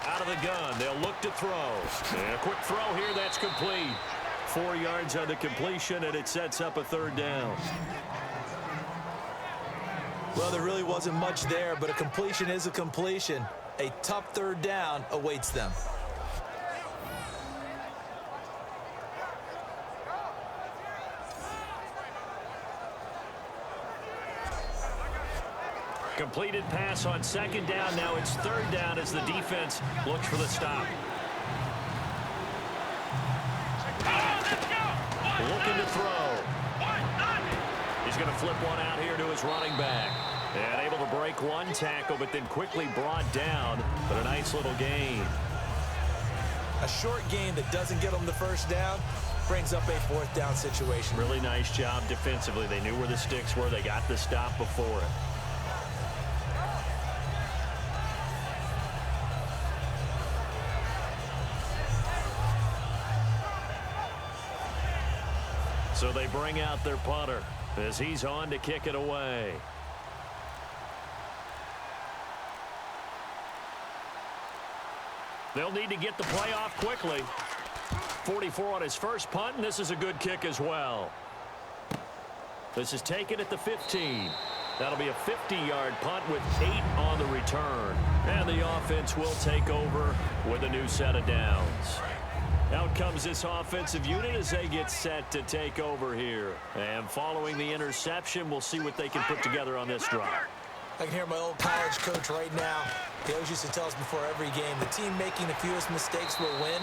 Out of the gun, they'll look to throw. And a quick throw here, that's complete. 4 yards on the completion, and it sets up a third down. Well, there really wasn't much there, but a completion is a completion. A tough third down awaits them. Completed pass on second down. Now it's third down as the defense looks for the stop. Looking to throw. He's going to flip one out here to his running back. And able to break one tackle, but then quickly brought down. But a nice little gain. A short gain that doesn't get them the first down brings up a fourth down situation. Really nice job defensively. They knew where the sticks were. They got the stop before it. So they bring out their punter as he's on to kick it away. They'll need to get the play off quickly. 44 on his first punt, and this is a good kick as well. This is taken at the 15. That'll be a 50-yard punt with 8 on the return. And the offense will take over with a new set of downs. Out comes this offensive unit as they get set to take over here. And following the interception, we'll see what they can put together on this drive. I can hear my old college coach right now. He always used to tell us before every game, the team making the fewest mistakes will win.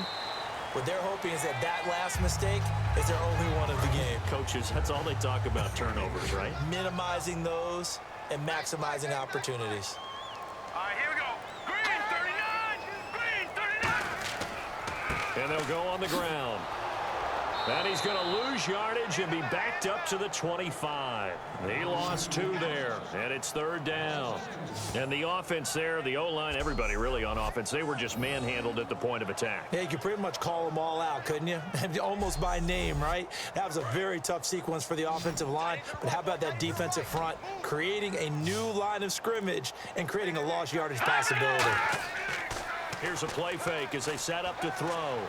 What they're hoping is that last mistake is their only one of the game. Coaches, that's all they talk about, turnovers, right? Minimizing those and maximizing opportunities. All right, here we go. Green 39! Green 39! And they'll go on the ground. And he's going to lose yardage and be backed up to the 25. He lost 2 there, and it's third down. And the offense there, the O-line, everybody really on offense, they were just manhandled at the point of attack. Yeah, you could pretty much call them all out, couldn't you? Almost by name, right? That was a very tough sequence for the offensive line. But how about that defensive front creating a new line of scrimmage and creating a lost yardage possibility? Here's a play fake as they set up to throw.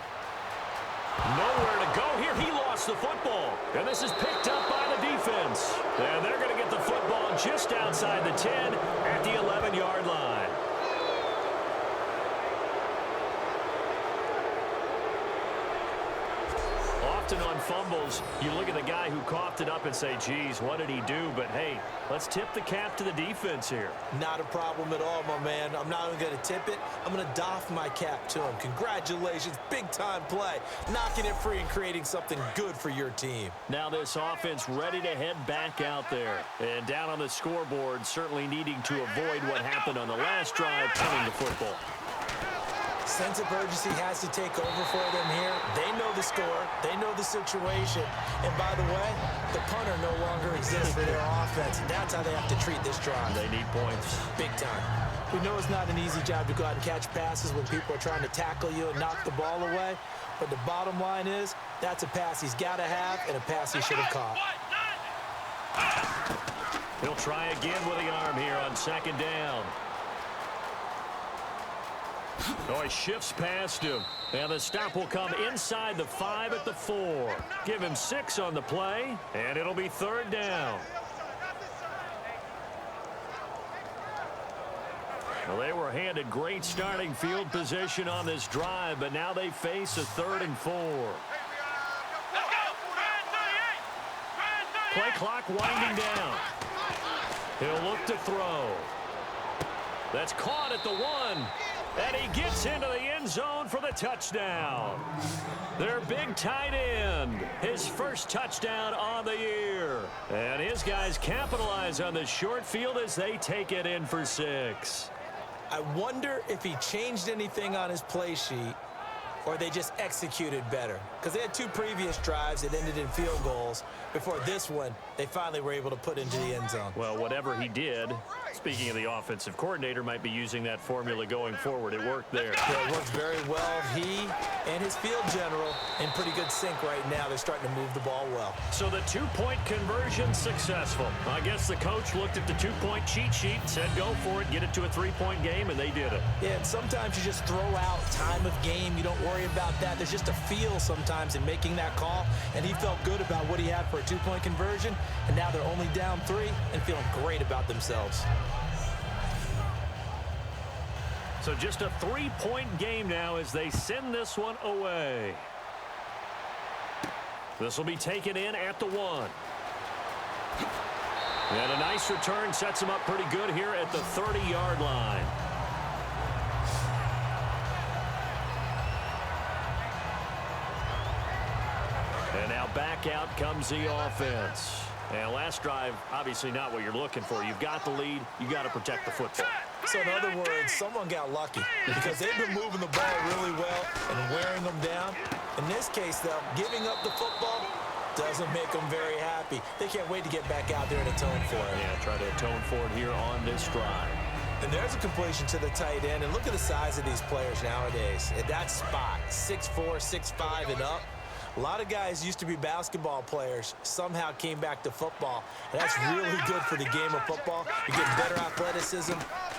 Nowhere to go here. He lost the football. And this is picked up by the defense. And they're going to get the football just outside the 10 at the 11-yard line. Often on fumbles, you look at the guy who coughed it up and say, geez, what did he do? But, hey, let's tip the cap to the defense here. Not a problem at all, my man. I'm not even going to tip it. I'm going to doff my cap to him. Congratulations. Big-time play. Knocking it free and creating something good for your team. Now this offense ready to head back out there. And down on the scoreboard, certainly needing to avoid what happened on the last drive, punting the football. Sense of urgency has to take over for them here. They know the score. They know the situation. And by the way, the punter no longer exists for their offense. And that's how they have to treat this drive. They need points. Big time. We know it's not an easy job to go out and catch passes when people are trying to tackle you and knock the ball away. But the bottom line is, that's a pass he's got to have and a pass he should have caught. He'll try again with the arm here on second down. Oh, he shifts past him. And the stop will come inside the 5 at the 4. Give him 6 on the play, and it'll be 3rd down. Well, they were handed great starting field position on this drive, but now they face a 3rd and 4. Play clock winding down. He'll look to throw. That's caught at the 1. And he gets into the end zone for the touchdown. Their big tight end, his first touchdown on the year. And his guys capitalize on the short field as they take it in for 6. I wonder if he changed anything on his play sheet or they just executed better. Because they had 2 previous drives that ended in field goals. Before this one, they finally were able to put into the end zone. Well, whatever he did, speaking of the offensive coordinator, might be using that formula going forward. It worked there. Yeah, it worked very well. He and his field general in pretty good sync right now. They're starting to move the ball well. So the 2-point conversion successful. I guess the coach looked at the 2-point cheat sheet, said go for it, get it to a 3-point game, and they did it. Yeah, and sometimes you just throw out time of game. You don't worry about that. There's just a feel sometimes in making that call, and he felt good about what he had for a 2-point conversion, and now they're only down 3 and feeling great about themselves. So just a 3-point game now as they send this one away. This will be taken in at the 1. And a nice return sets him up pretty good here at the 30-yard line. And now back out comes the offense. And last drive, obviously not what you're looking for. You've got the lead. You got to protect the football. So in other words, someone got lucky because they've been moving the ball really well and wearing them down. In this case, though, giving up the football doesn't make them very happy. They can't wait to get back out there and atone for it. Yeah, try to atone for it here on this drive. And there's a completion to the tight end. And look at the size of these players nowadays. At that spot, 6'4", 6'5", and up. A lot of guys used to be basketball players, somehow came back to football. And that's really good for the game of football. You get better athleticism,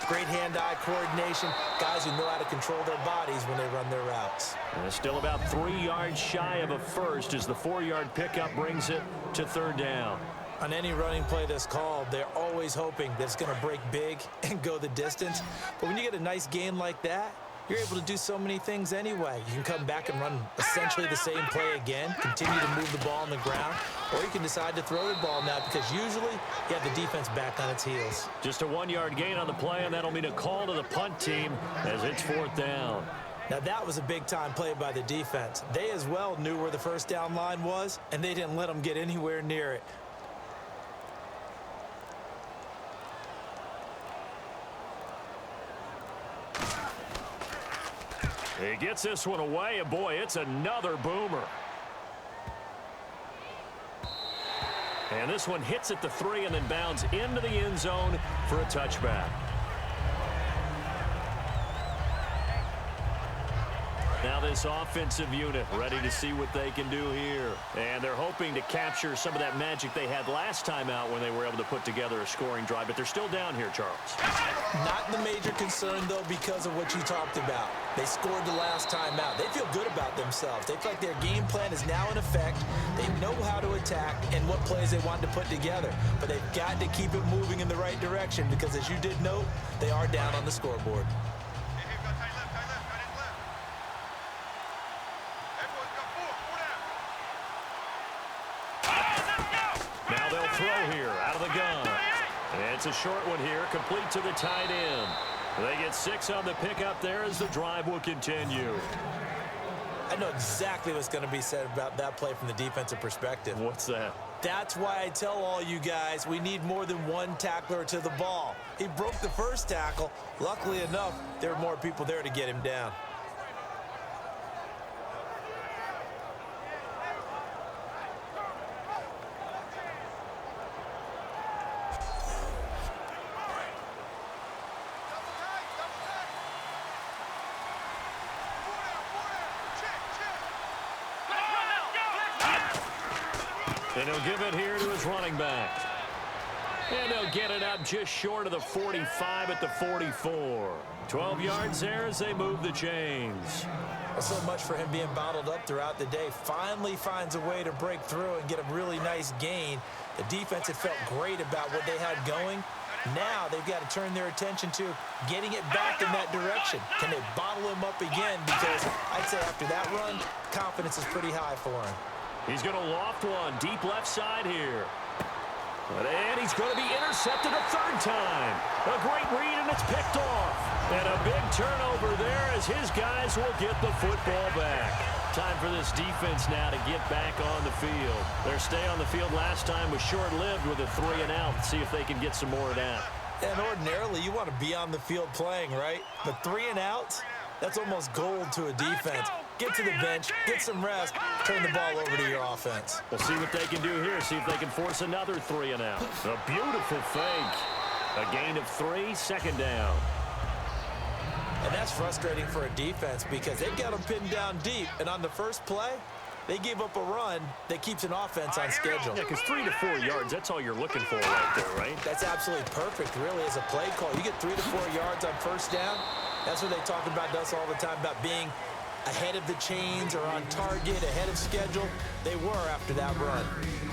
great hand-eye coordination, guys who know how to control their bodies when they run their routes. And it's still about 3 yards shy of a first as the 4-yard pickup brings it to 3rd down. On any running play that's called, they're always hoping that it's going to break big and go the distance. But when you get a nice gain like that, you're able to do so many things anyway. You can come back and run essentially the same play again, continue to move the ball on the ground, or you can decide to throw the ball now because usually you have the defense back on its heels. Just a 1-yard gain on the play, and that'll mean a call to the punt team as it's 4th down. Now that was a big-time play by the defense. They as well knew where the first down line was, and they didn't let them get anywhere near it. He gets this one away, and boy, it's another boomer. And this one hits at the 3 and then bounds into the end zone for a touchback. Now this offensive unit ready to see what they can do here. And they're hoping to capture some of that magic they had last time out when they were able to put together a scoring drive. But they're still down here, Charles. Not the major concern, though, because of what you talked about. They scored the last time out. They feel good about themselves. They feel like their game plan is now in effect. They know how to attack and what plays they want to put together. But they've got to keep it moving in the right direction because, as you did note, they are down on the scoreboard. Now they'll throw here out of the gun. And it's a short one here, complete to the tight end. They get 6 on the pickup there as the drive will continue. I know exactly what's going to be said about that play from the defensive perspective. What's that? That's why I tell all you guys we need more than one tackler to the ball. He broke the first tackle. Luckily enough, there were more people there to get him down. And he'll give it here to his running back. And they'll get it up just short of the 45 at the 44. 12 yards there as they move the chains. Well, so much for him being bottled up throughout the day. Finally finds a way to break through and get a really nice gain. The defense had felt great about what they had going. Now they've got to turn their attention to getting it back in that direction. Can they bottle him up again? Because I'd say after that run, confidence is pretty high for him. He's going to loft one deep left side here. And he's going to be intercepted a third time. A great read, and it's picked off. And a big turnover there as his guys will get the football back. Time for this defense now to get back on the field. Their stay on the field last time was short-lived with a 3-and-out. See if they can get some more of that. And ordinarily, you want to be on the field playing, right? But 3-and-outs, that's almost gold to a defense. Get to the bench, get some rest, turn the ball over to your offense. We'll see what they can do here, see if they can force another 3-and-out. A beautiful fake. A gain of 3, second down. And that's frustrating for a defense because they've got them pinned down deep. And on the first play, they gave up a run that keeps an offense on schedule. Yeah, because 3 to 4 yards, that's all you're looking for right there, right? That's absolutely perfect, really, as a play call. You get 3 to 4 yards on first down. That's what they talk about us all the time, about being ahead of the chains or on target, ahead of schedule. They were after that run.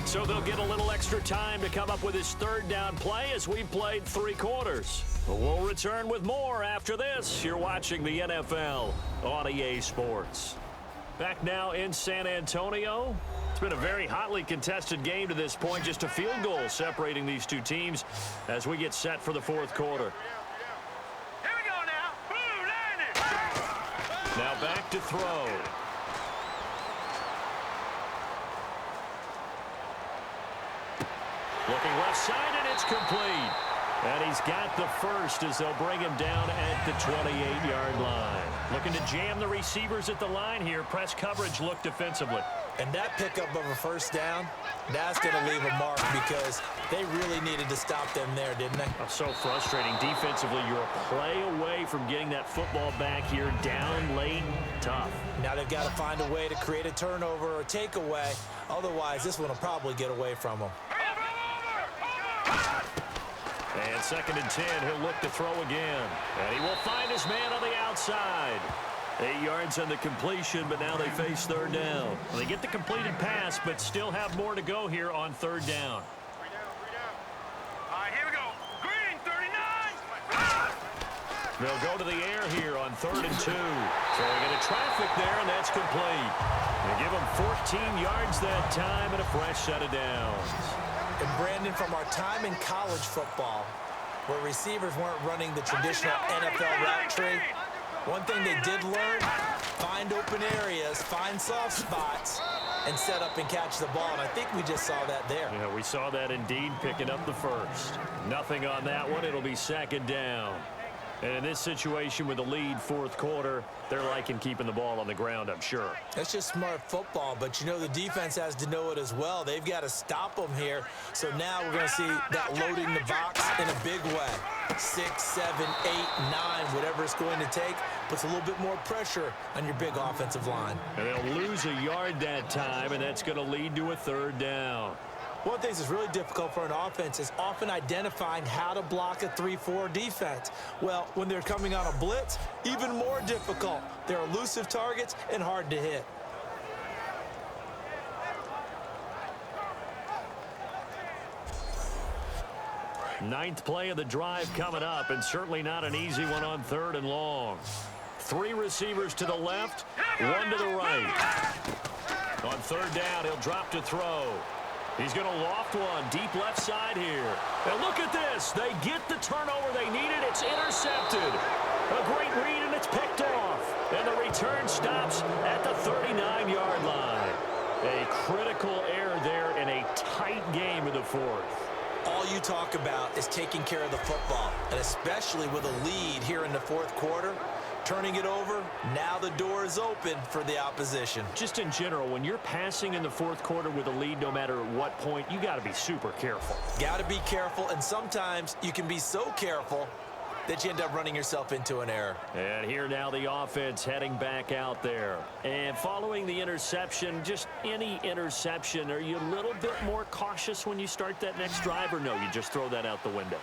So they'll get a little extra time to come up with his third down play as we've played 3 quarters. We'll return with more after this. You're watching the NFL on EA Sports. Back now in San Antonio. It's been a very hotly contested game to this point. Just a field goal separating these two teams as we get set for the fourth quarter. Here we go now. Boom, landed. Now back to throw. Looking left side, and it's complete. And he's got the first as they'll bring him down at the 28-yard line. Looking to jam the receivers at the line here. Press coverage look defensively. And that pickup of a first down, that's going to leave a mark because they really needed to stop them there, didn't they? Oh, so frustrating. Defensively, you're a play away from getting that football back here down late. Tough. Now they've got to find a way to create a turnover or takeaway. Otherwise, this one will probably get away from them. And 2nd and 10, he'll look to throw again. And he will find his man on the outside. 8 yards on the completion, but now they face third down. Well, they get the completed pass, but still have more to go here on third down. 3 down. All right, here we go. Green, 39. They'll go to the air here on 3rd and 2. Throwing into traffic there, and that's complete. They give him 14 yards that time and a fresh set of downs. And Brandon, from our time in college football, where receivers weren't running the traditional NFL route tree, one thing they did learn, find open areas, find soft spots, and set up and catch the ball. And I think we just saw that there. Yeah, we saw that indeed, picking up the first. Nothing on that one. It'll be 2nd down. And in this situation with the lead fourth quarter, they're liking keeping the ball on the ground, I'm sure. That's just smart football, but you know the defense has to know it as well. They've got to stop them here. So now we're going to see that loading the box in a big way. 6, 7, 8, 9, whatever it's going to take, puts a little bit more pressure on your big offensive line. And they'll lose a yard that time, and that's going to lead to a 3rd down. One of the things that's really difficult for an offense is often identifying how to block a 3-4 defense. Well, when they're coming on a blitz, even more difficult. They're elusive targets and hard to hit. Ninth play of the drive coming up, and certainly not an easy one on 3rd and long. 3 receivers to the left, 1 to the right. On 3rd down, he'll drop to throw. He's going to loft one deep left side here. And look at this. They get the turnover they needed. It's intercepted. A great read, and it's picked off. And the return stops at the 39-yard line. A critical error there in a tight game in the fourth. All you talk about is taking care of the football, and especially with a lead here in the fourth quarter, turning it over, now the door is open for the opposition. Just in general, when you're passing in the fourth quarter with a lead, no matter what point, you got to be super careful. Got to be careful, and sometimes you can be so careful that you end up running yourself into an error. And here now the offense heading back out there. And following the interception, just any interception, are you a little bit more cautious when you start that next drive, or no, you just throw that out the window?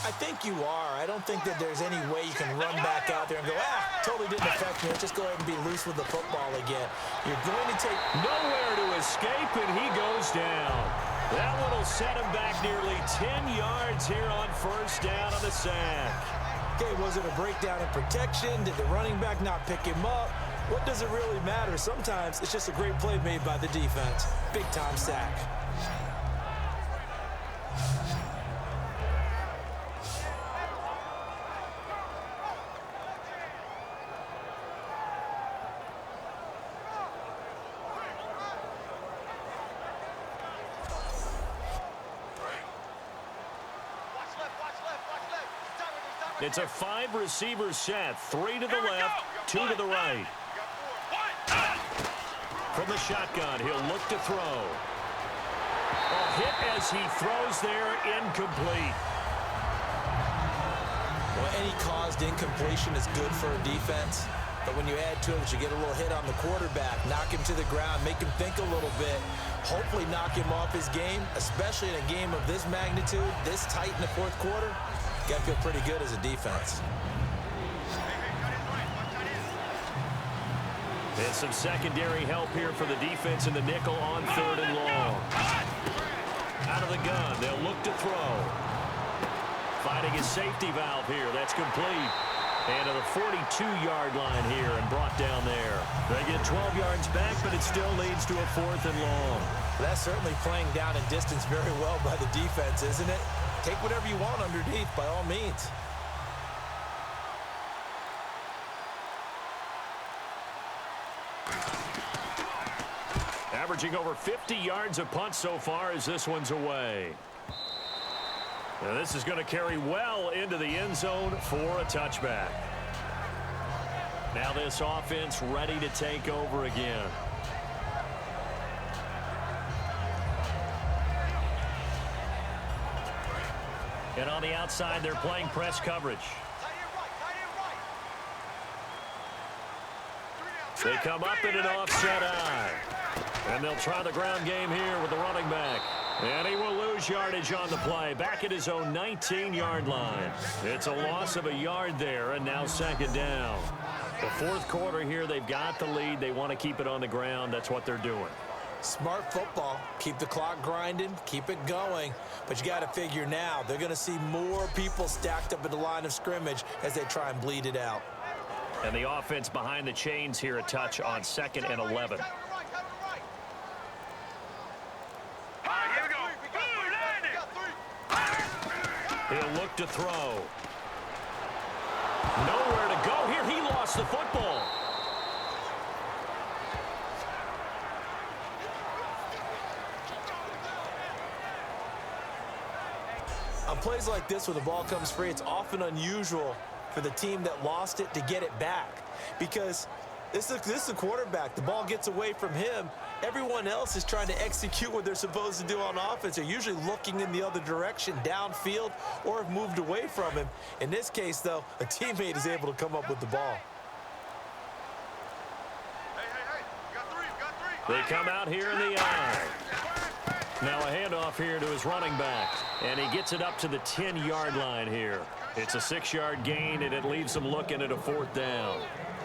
I think you are. I don't think that there's any way you can run back out there and go, totally didn't affect me. Let's just go ahead and be loose with the football again. You're going to take nowhere to escape, and he goes down. That one will set him back nearly 10 yards here on first down on the sack. Okay, was it a breakdown in protection? Did the running back not pick him up? What does it really matter? Sometimes it's just a great play made by the defense. Big-time sack. It's a 5-receiver set. 3 to the left, 2 to the right. From the shotgun, he'll look to throw. A hit as he throws there, incomplete. Well, any caused incompletion is good for a defense. But when you add to it, you get a little hit on the quarterback, knock him to the ground, make him think a little bit, hopefully knock him off his game, especially in a game of this magnitude, this tight in the fourth quarter. Got to feel pretty good as a defense. And some secondary help here for the defense in the nickel on 3rd and long. Out of the gun, they'll look to throw. Finding his safety valve here. That's complete. And to the 42-yard line here and brought down there. They get 12 yards back, but it still leads to a 4th and long. That's certainly playing down in distance very well by the defense, isn't it? Take whatever you want underneath, by all means. Averaging over 50 yards a punt so far as this one's away. Now this is going to carry well into the end zone for a touchback. Now this offense ready to take over again. And on the outside, they're playing press coverage. They come up in an offset eye. And they'll try the ground game here with the running back. And he will lose yardage on the play. Back at his own 19-yard line. It's a loss of a yard there, and now 2nd down. The fourth quarter here, they've got the lead. They want to keep it on the ground. That's what they're doing. Smart football. Keep the clock grinding. Keep it going. But you got to figure now, they're going to see more people stacked up at the line of scrimmage as they try and bleed it out. And the offense behind the chains here, a touch on 2nd and 11. He'll look to throw. Nowhere to go here. He lost the football. On plays like this where the ball comes free, it's often unusual for the team that lost it to get it back. Because this is a quarterback. The ball gets away from him. Everyone else is trying to execute what they're supposed to do on offense. They're usually looking in the other direction, downfield, or have moved away from him. In this case, though, a teammate is able to come up with the ball. They come out here in the eye. Now a handoff here to his running back. And he gets it up to the 10-yard line here. It's a 6-yard gain, and it leaves them looking at a 4th down.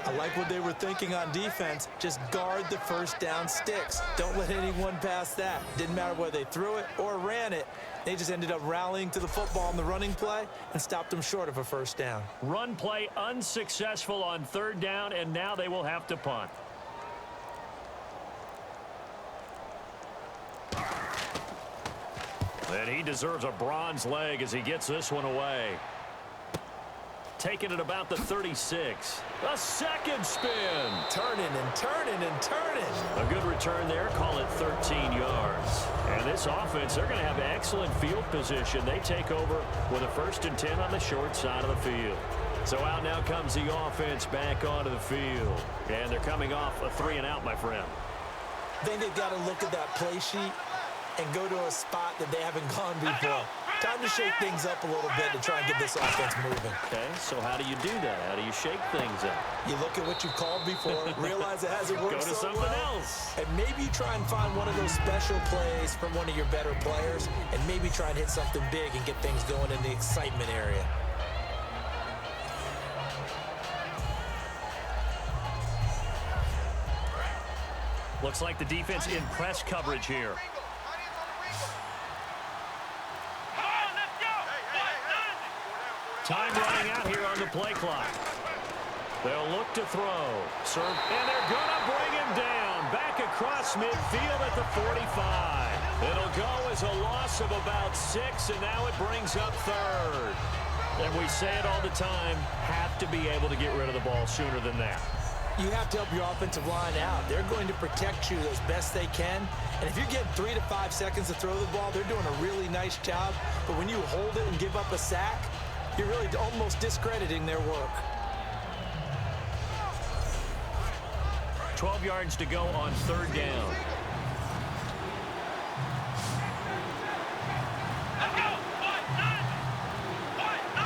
I like what they were thinking on defense. Just guard the first down sticks. Don't let anyone pass that. Didn't matter whether they threw it or ran it. They just ended up rallying to the football on the running play and stopped them short of a first down. Run play unsuccessful on 3rd down, and now they will have to punt. And he deserves a bronze leg as he gets this one away. Taking it about the 36. A second spin. Turning and turning and turning. A good return there. Call it 13 yards. And this offense, they're going to have excellent field position. They take over with a 1st and 10 on the short side of the field. So out now comes the offense back onto the field. And they're coming off a 3-and-out, my friend. I think they've got to look at that play sheet and go to a spot that they haven't gone before. Time to shake things up a little bit to try and get this offense moving. Okay, so how do you do that? How do you shake things up? You look at what you've called before, realize it hasn't worked Go to so something well, else. and maybe try and find one of those special plays from one of your better players, and maybe try and hit something big and get things going in the excitement area. Looks like the defense in press coverage here. Time running out here on the play clock. They'll look to throw. Serve, and they're going to bring him down. Back across midfield at the 45. It'll go as a loss of about 6, and now it brings up third. And we say it all the time, have to be able to get rid of the ball sooner than that. You have to help your offensive line out. They're going to protect you as best they can. And if you're getting 3 to 5 seconds to throw the ball, they're doing a really nice job. But when you hold it and give up a sack, you're really almost discrediting their work. 12 yards to go on third down.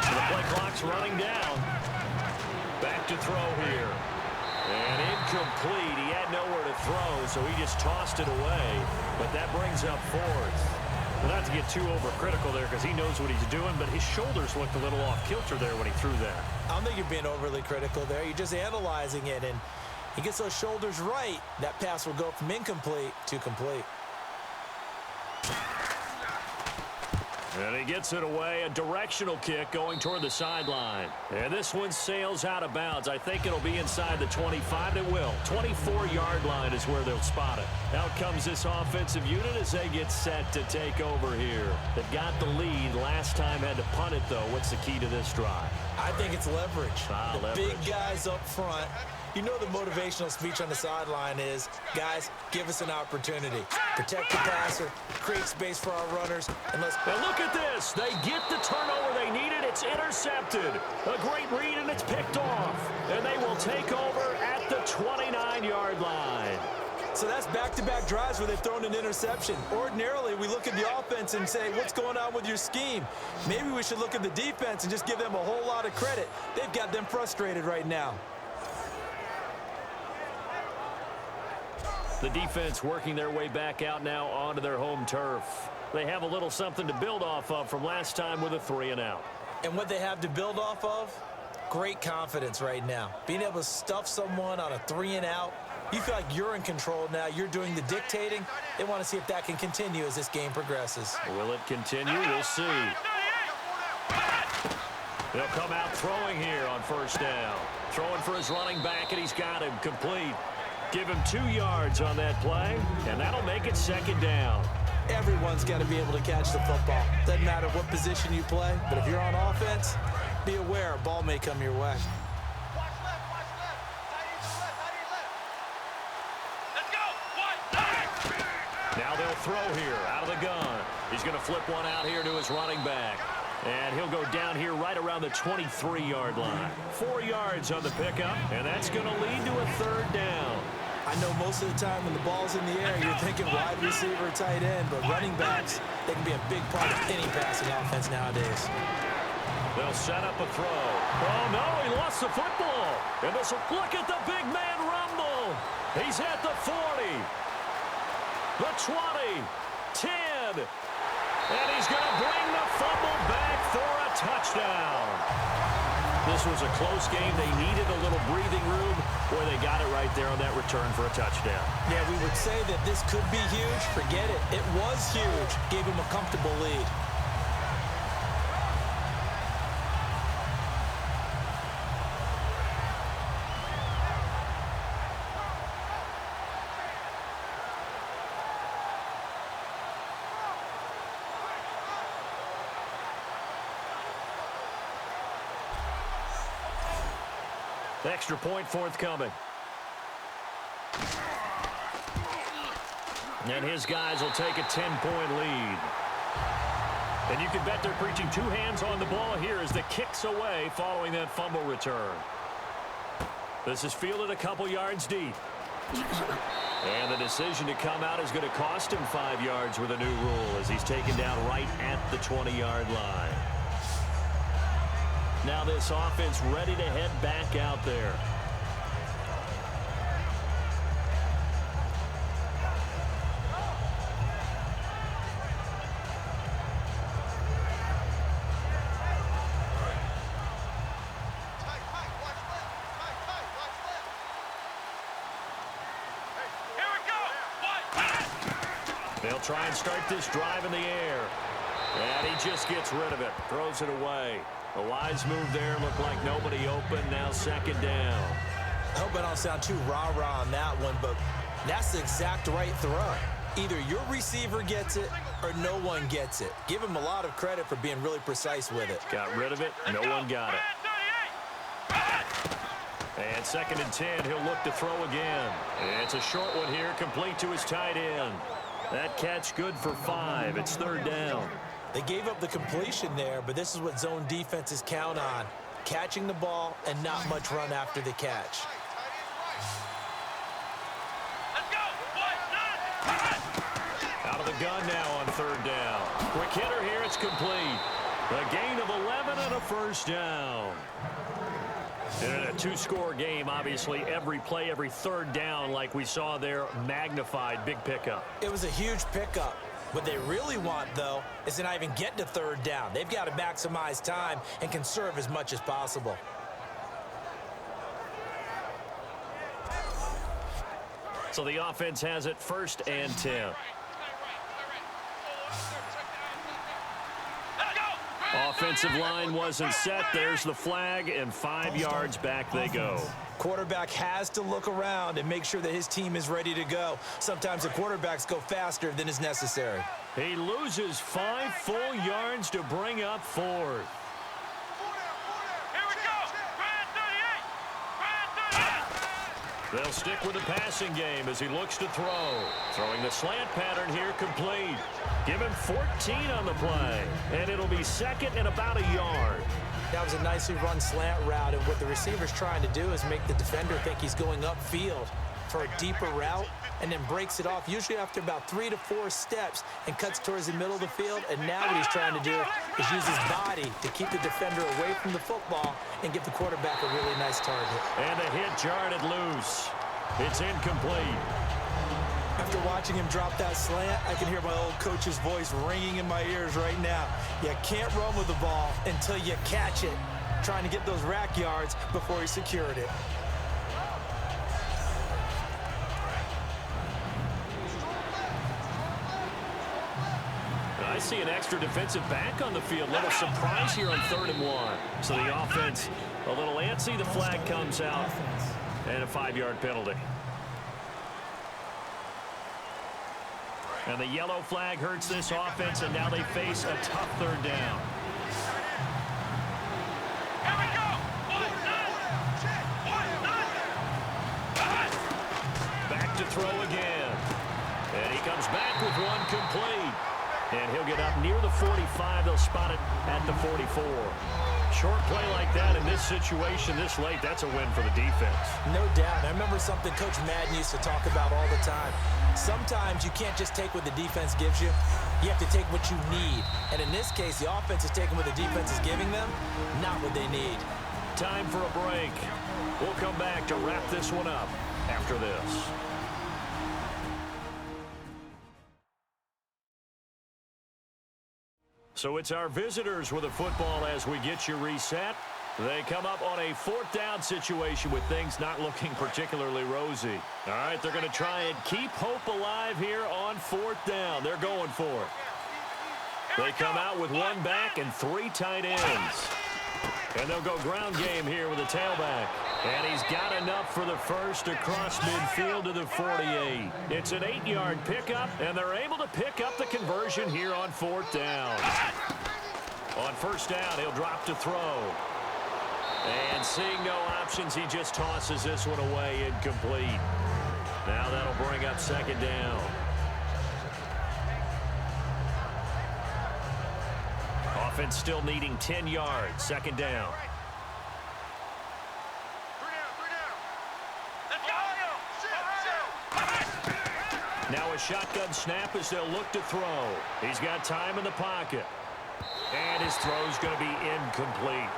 The play clock's running down. Back to throw here. And incomplete. He had nowhere to throw, so he just tossed it away. But that brings up fourth. Well, not to get too overcritical there because he knows what he's doing, but his shoulders looked a little off kilter there when he threw that. I don't think you're being overly critical there. You're just analyzing it, and he gets those shoulders right. That pass will go from incomplete to complete. And he gets it away, a directional kick going toward the sideline. And this one sails out of bounds. I think it'll be inside the 25. It will. 24-yard line is where they'll spot it. Out comes this offensive unit as they get set to take over here. They've got the lead. Last time had to punt it, though. What's the key to this drive? I think it's leverage. Leverage. Big guys up front. You know the motivational speech on the sideline is, guys, give us an opportunity. Protect the passer, create space for our runners, and let's... And look at this. They get the turnover they needed. It's intercepted. A great read, and it's picked off. And they will take over at the 29-yard line. So that's back-to-back drives where they've thrown an interception. Ordinarily, we look at the offense and say, what's going on with your scheme? Maybe we should look at the defense and just give them a whole lot of credit. They've got them frustrated right now. The defense working their way back out now onto their home turf. They have a little something to build off of from last time with a 3-and-out. And what they have to build off of? Great confidence right now. Being able to stuff someone on a 3-and-out. You feel like you're in control now. You're doing the dictating. They want to see if that can continue as this game progresses. Will it continue? We'll see. They'll come out throwing here on first down. Throwing for his running back, and he's got him complete. Give him 2 yards on that play, and that'll make it second down. Everyone's got to be able to catch the football. Doesn't matter what position you play, but if you're on offense, be aware a ball may come your way. Watch left, watch left. Tight end to left, tight end left. Let's go. What? Now they'll throw here out of the gun. He's going to flip one out here to his running back. And he'll go down here right around the 23-yard line. 4 yards on the pickup, and that's going to lead to a third down. I know most of the time when the ball's in the air, you're thinking wide receiver, tight end, but running backs, they can be a big part of any passing offense nowadays. They'll set up a throw. Oh, no, he lost the football. And this will look at the big man rumble. He's at the 40, the 20, 10. And he's going to bring the fumble back for a touchdown. This was a close game. They needed a little breathing room. Boy, they got it right there on that return for a touchdown. Yeah, we would say that this could be huge. Forget it. It was huge. Gave him a comfortable lead. Extra point forthcoming. And his guys will take a 10-point lead. And you can bet they're preaching 2 hands on the ball here as the kick's away following that fumble return. This is fielded a couple yards deep. And the decision to come out is going to cost him 5 yards with a new rule as he's taken down right at the 20-yard line. Now this offense ready to head back out there. They'll try and start this drive in the air. And he just gets rid of it. Throws it away. A wise move there. Looked like nobody open. Now second down. I hope I don't sound too rah-rah on that one, but that's the exact right throw. Either your receiver gets it or no one gets it. Give him a lot of credit for being really precise with it. Got rid of it. No one got it. And second and 10. He'll look to throw again. It's a short one here. Complete to his tight end. That catch good for 5. It's third down. They gave up the completion there, but this is what zone defenses count on. Catching the ball and not much run after the catch. Let's go. Out of the gun now on third down. Quick hitter here. It's complete. A gain of 11 and a first down. And in a two-score game, obviously, every play, every third down, like we saw there, magnified. Big pickup. It was a huge pickup. What they really want, though, is to not even get to third down. They've got to maximize time and conserve as much as possible. So the offense has it first and 10. Offensive line wasn't set. There's the flag, and 5 yards back they go. Quarterback has to look around and make sure that his team is ready to go. Sometimes the quarterbacks go faster than is necessary. He loses 5 full yards to bring up fourth. Here we go. They'll stick with the passing game as he looks to throw. Throwing the slant pattern here complete. Give him 14 on the play, and it'll be second and about a yard. That was a nicely run slant route, and what the receiver's trying to do is make the defender think he's going upfield for a deeper route, and then breaks it off, usually after about 3 to 4 steps, and cuts towards the middle of the field. And now what he's trying to do is use his body to keep the defender away from the football and give the quarterback a really nice target. And the hit jarred it loose. It's incomplete. After watching him drop that slant, I can hear my old coach's voice ringing in my ears right now. You can't run with the ball until you catch it. Trying to get those rack yards before he secured it. I see an extra defensive back on the field. Little surprise here on 3rd and 1. So the offense a little antsy. The flag comes out. And a 5-yard penalty. And the yellow flag hurts this offense, and now they face a tough 3rd down. Here we go. Back to throw again. And he comes back with one complete. And he'll get up near the 45. They'll spot it at the 44. Short play like that in this situation this late, that's a win for the defense. No doubt. I remember something Coach Madden used to talk about all the time. Sometimes you can't just take what the defense gives you. You have to take what you need. And in this case, the offense is taking what the defense is giving them, not what they need. Time for a break. We'll come back to wrap this one up after this. So it's our visitors with the football as we get you reset. They come up on a 4th down situation with things not looking particularly rosy. All right, they're going to try and keep hope alive here on 4th down. They're going for it. They come out with 1 back and 3 tight ends. And they'll go ground game here with a tailback. And he's got enough for the first across midfield to the 48. It's an 8-yard pickup, and they're able to pick up the conversion here on 4th down. On 1st down, he'll drop to throw. And seeing no options, he just tosses this one away incomplete. Now that'll bring up 2nd down. Offense still needing 10 yards. 2nd down. 3 down. Let's go. Now a shotgun snap as they'll look to throw. He's got time in the pocket. And his throw's going to be incomplete.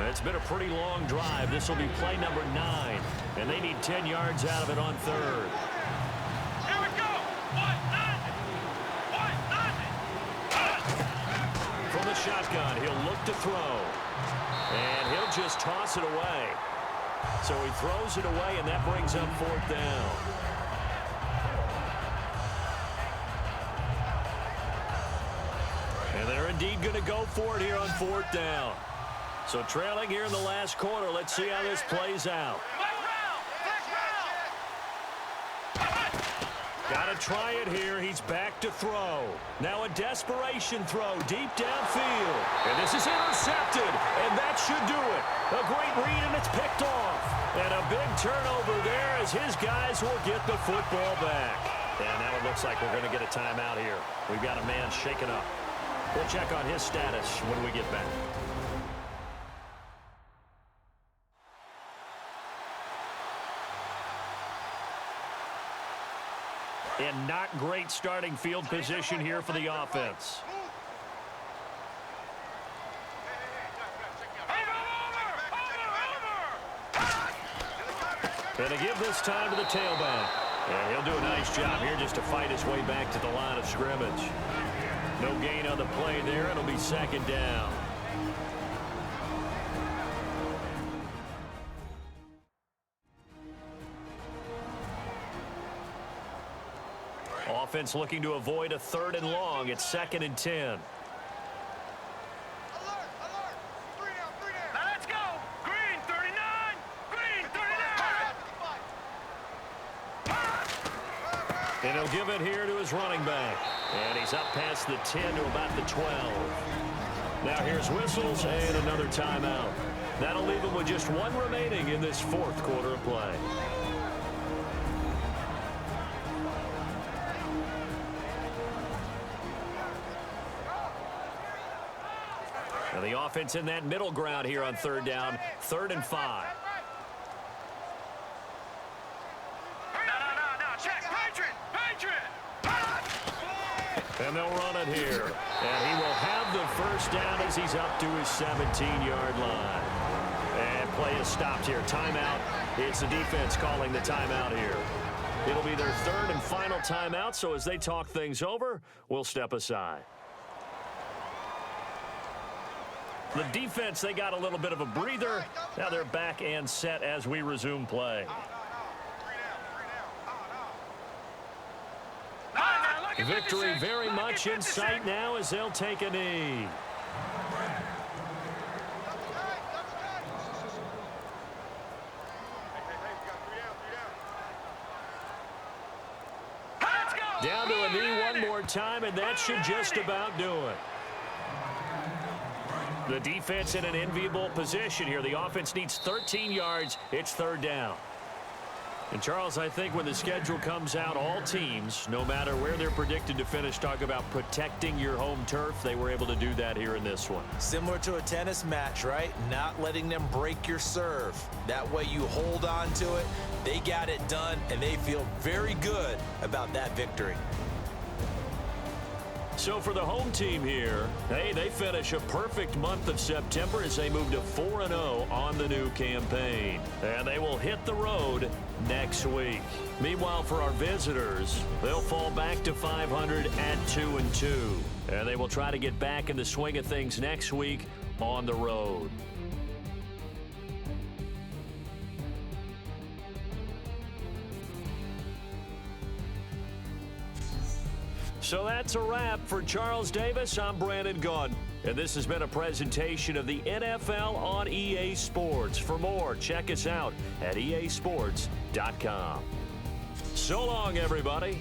It's been a pretty long drive. This will be play number 9, and they need 10 yards out of it on third. Here we go. 1-0. 1-0. From the shotgun, he'll look to throw, and he'll just toss it away. So he throws it away, and that brings up 4th down. And they're indeed going to go for it here on 4th down. So trailing here in the last quarter. Let's see how this plays out. Got to try it here. He's back to throw. Now a desperation throw deep downfield. And this is intercepted. And that should do it. A great read, and it's picked off. And a big turnover there as his guys will get the football back. And now it looks like we're going to get a timeout here. We've got a man shaken up. We'll check on his status when we get back. And not great starting field position here for the offense. And to give this time to the tailback. And he'll do a nice job here just to fight his way back to the line of scrimmage. No gain on the play there. It'll be 2nd down. Offense looking to avoid a 3rd and long. It's 2nd and 10. Alert, alert. 3 down, 3 down. Now let's go. Green 39. Green 39. And he'll give it here to his running back. And he's up past the 10 to about the 12. Now here's whistles and another timeout. That'll leave him with just 1 remaining in this 4th quarter of play. And the offense in that middle ground here on 3rd down, 3rd and 5. No. Check. Patriot. And they'll run it here. And he will have the 1st down as he's up to his 17-yard line. And play is stopped here. Timeout. It's the defense calling the timeout here. It'll be their 3rd and final timeout, so as they talk things over, we'll step aside. The defense, they got a little bit of a breather. Now they're back and set as we resume play. 3 down. Victory very much in sight now as they'll take a knee. Down to a knee one more time, and that should just about do it. The defense in an enviable position here. The offense needs 13 yards. It's 3rd down. And, Charles, I think when the schedule comes out, all teams, no matter where they're predicted to finish, talk about protecting your home turf. They were able to do that here in this one. Similar to a tennis match, right? Not letting them break your serve. That way you hold on to it. They got it done, and they feel very good about that victory. So for the home team here, hey, they finish a perfect month of September as they move to 4-0 on the new campaign. And they will hit the road next week. Meanwhile, for our visitors, they'll fall back to 500 at 2-2. And they will try to get back in the swing of things next week on the road. So that's a wrap for Charles Davis. I'm Brandon Gunn. And this has been a presentation of the NFL on EA Sports. For more, check us out at easports.com. So long, everybody.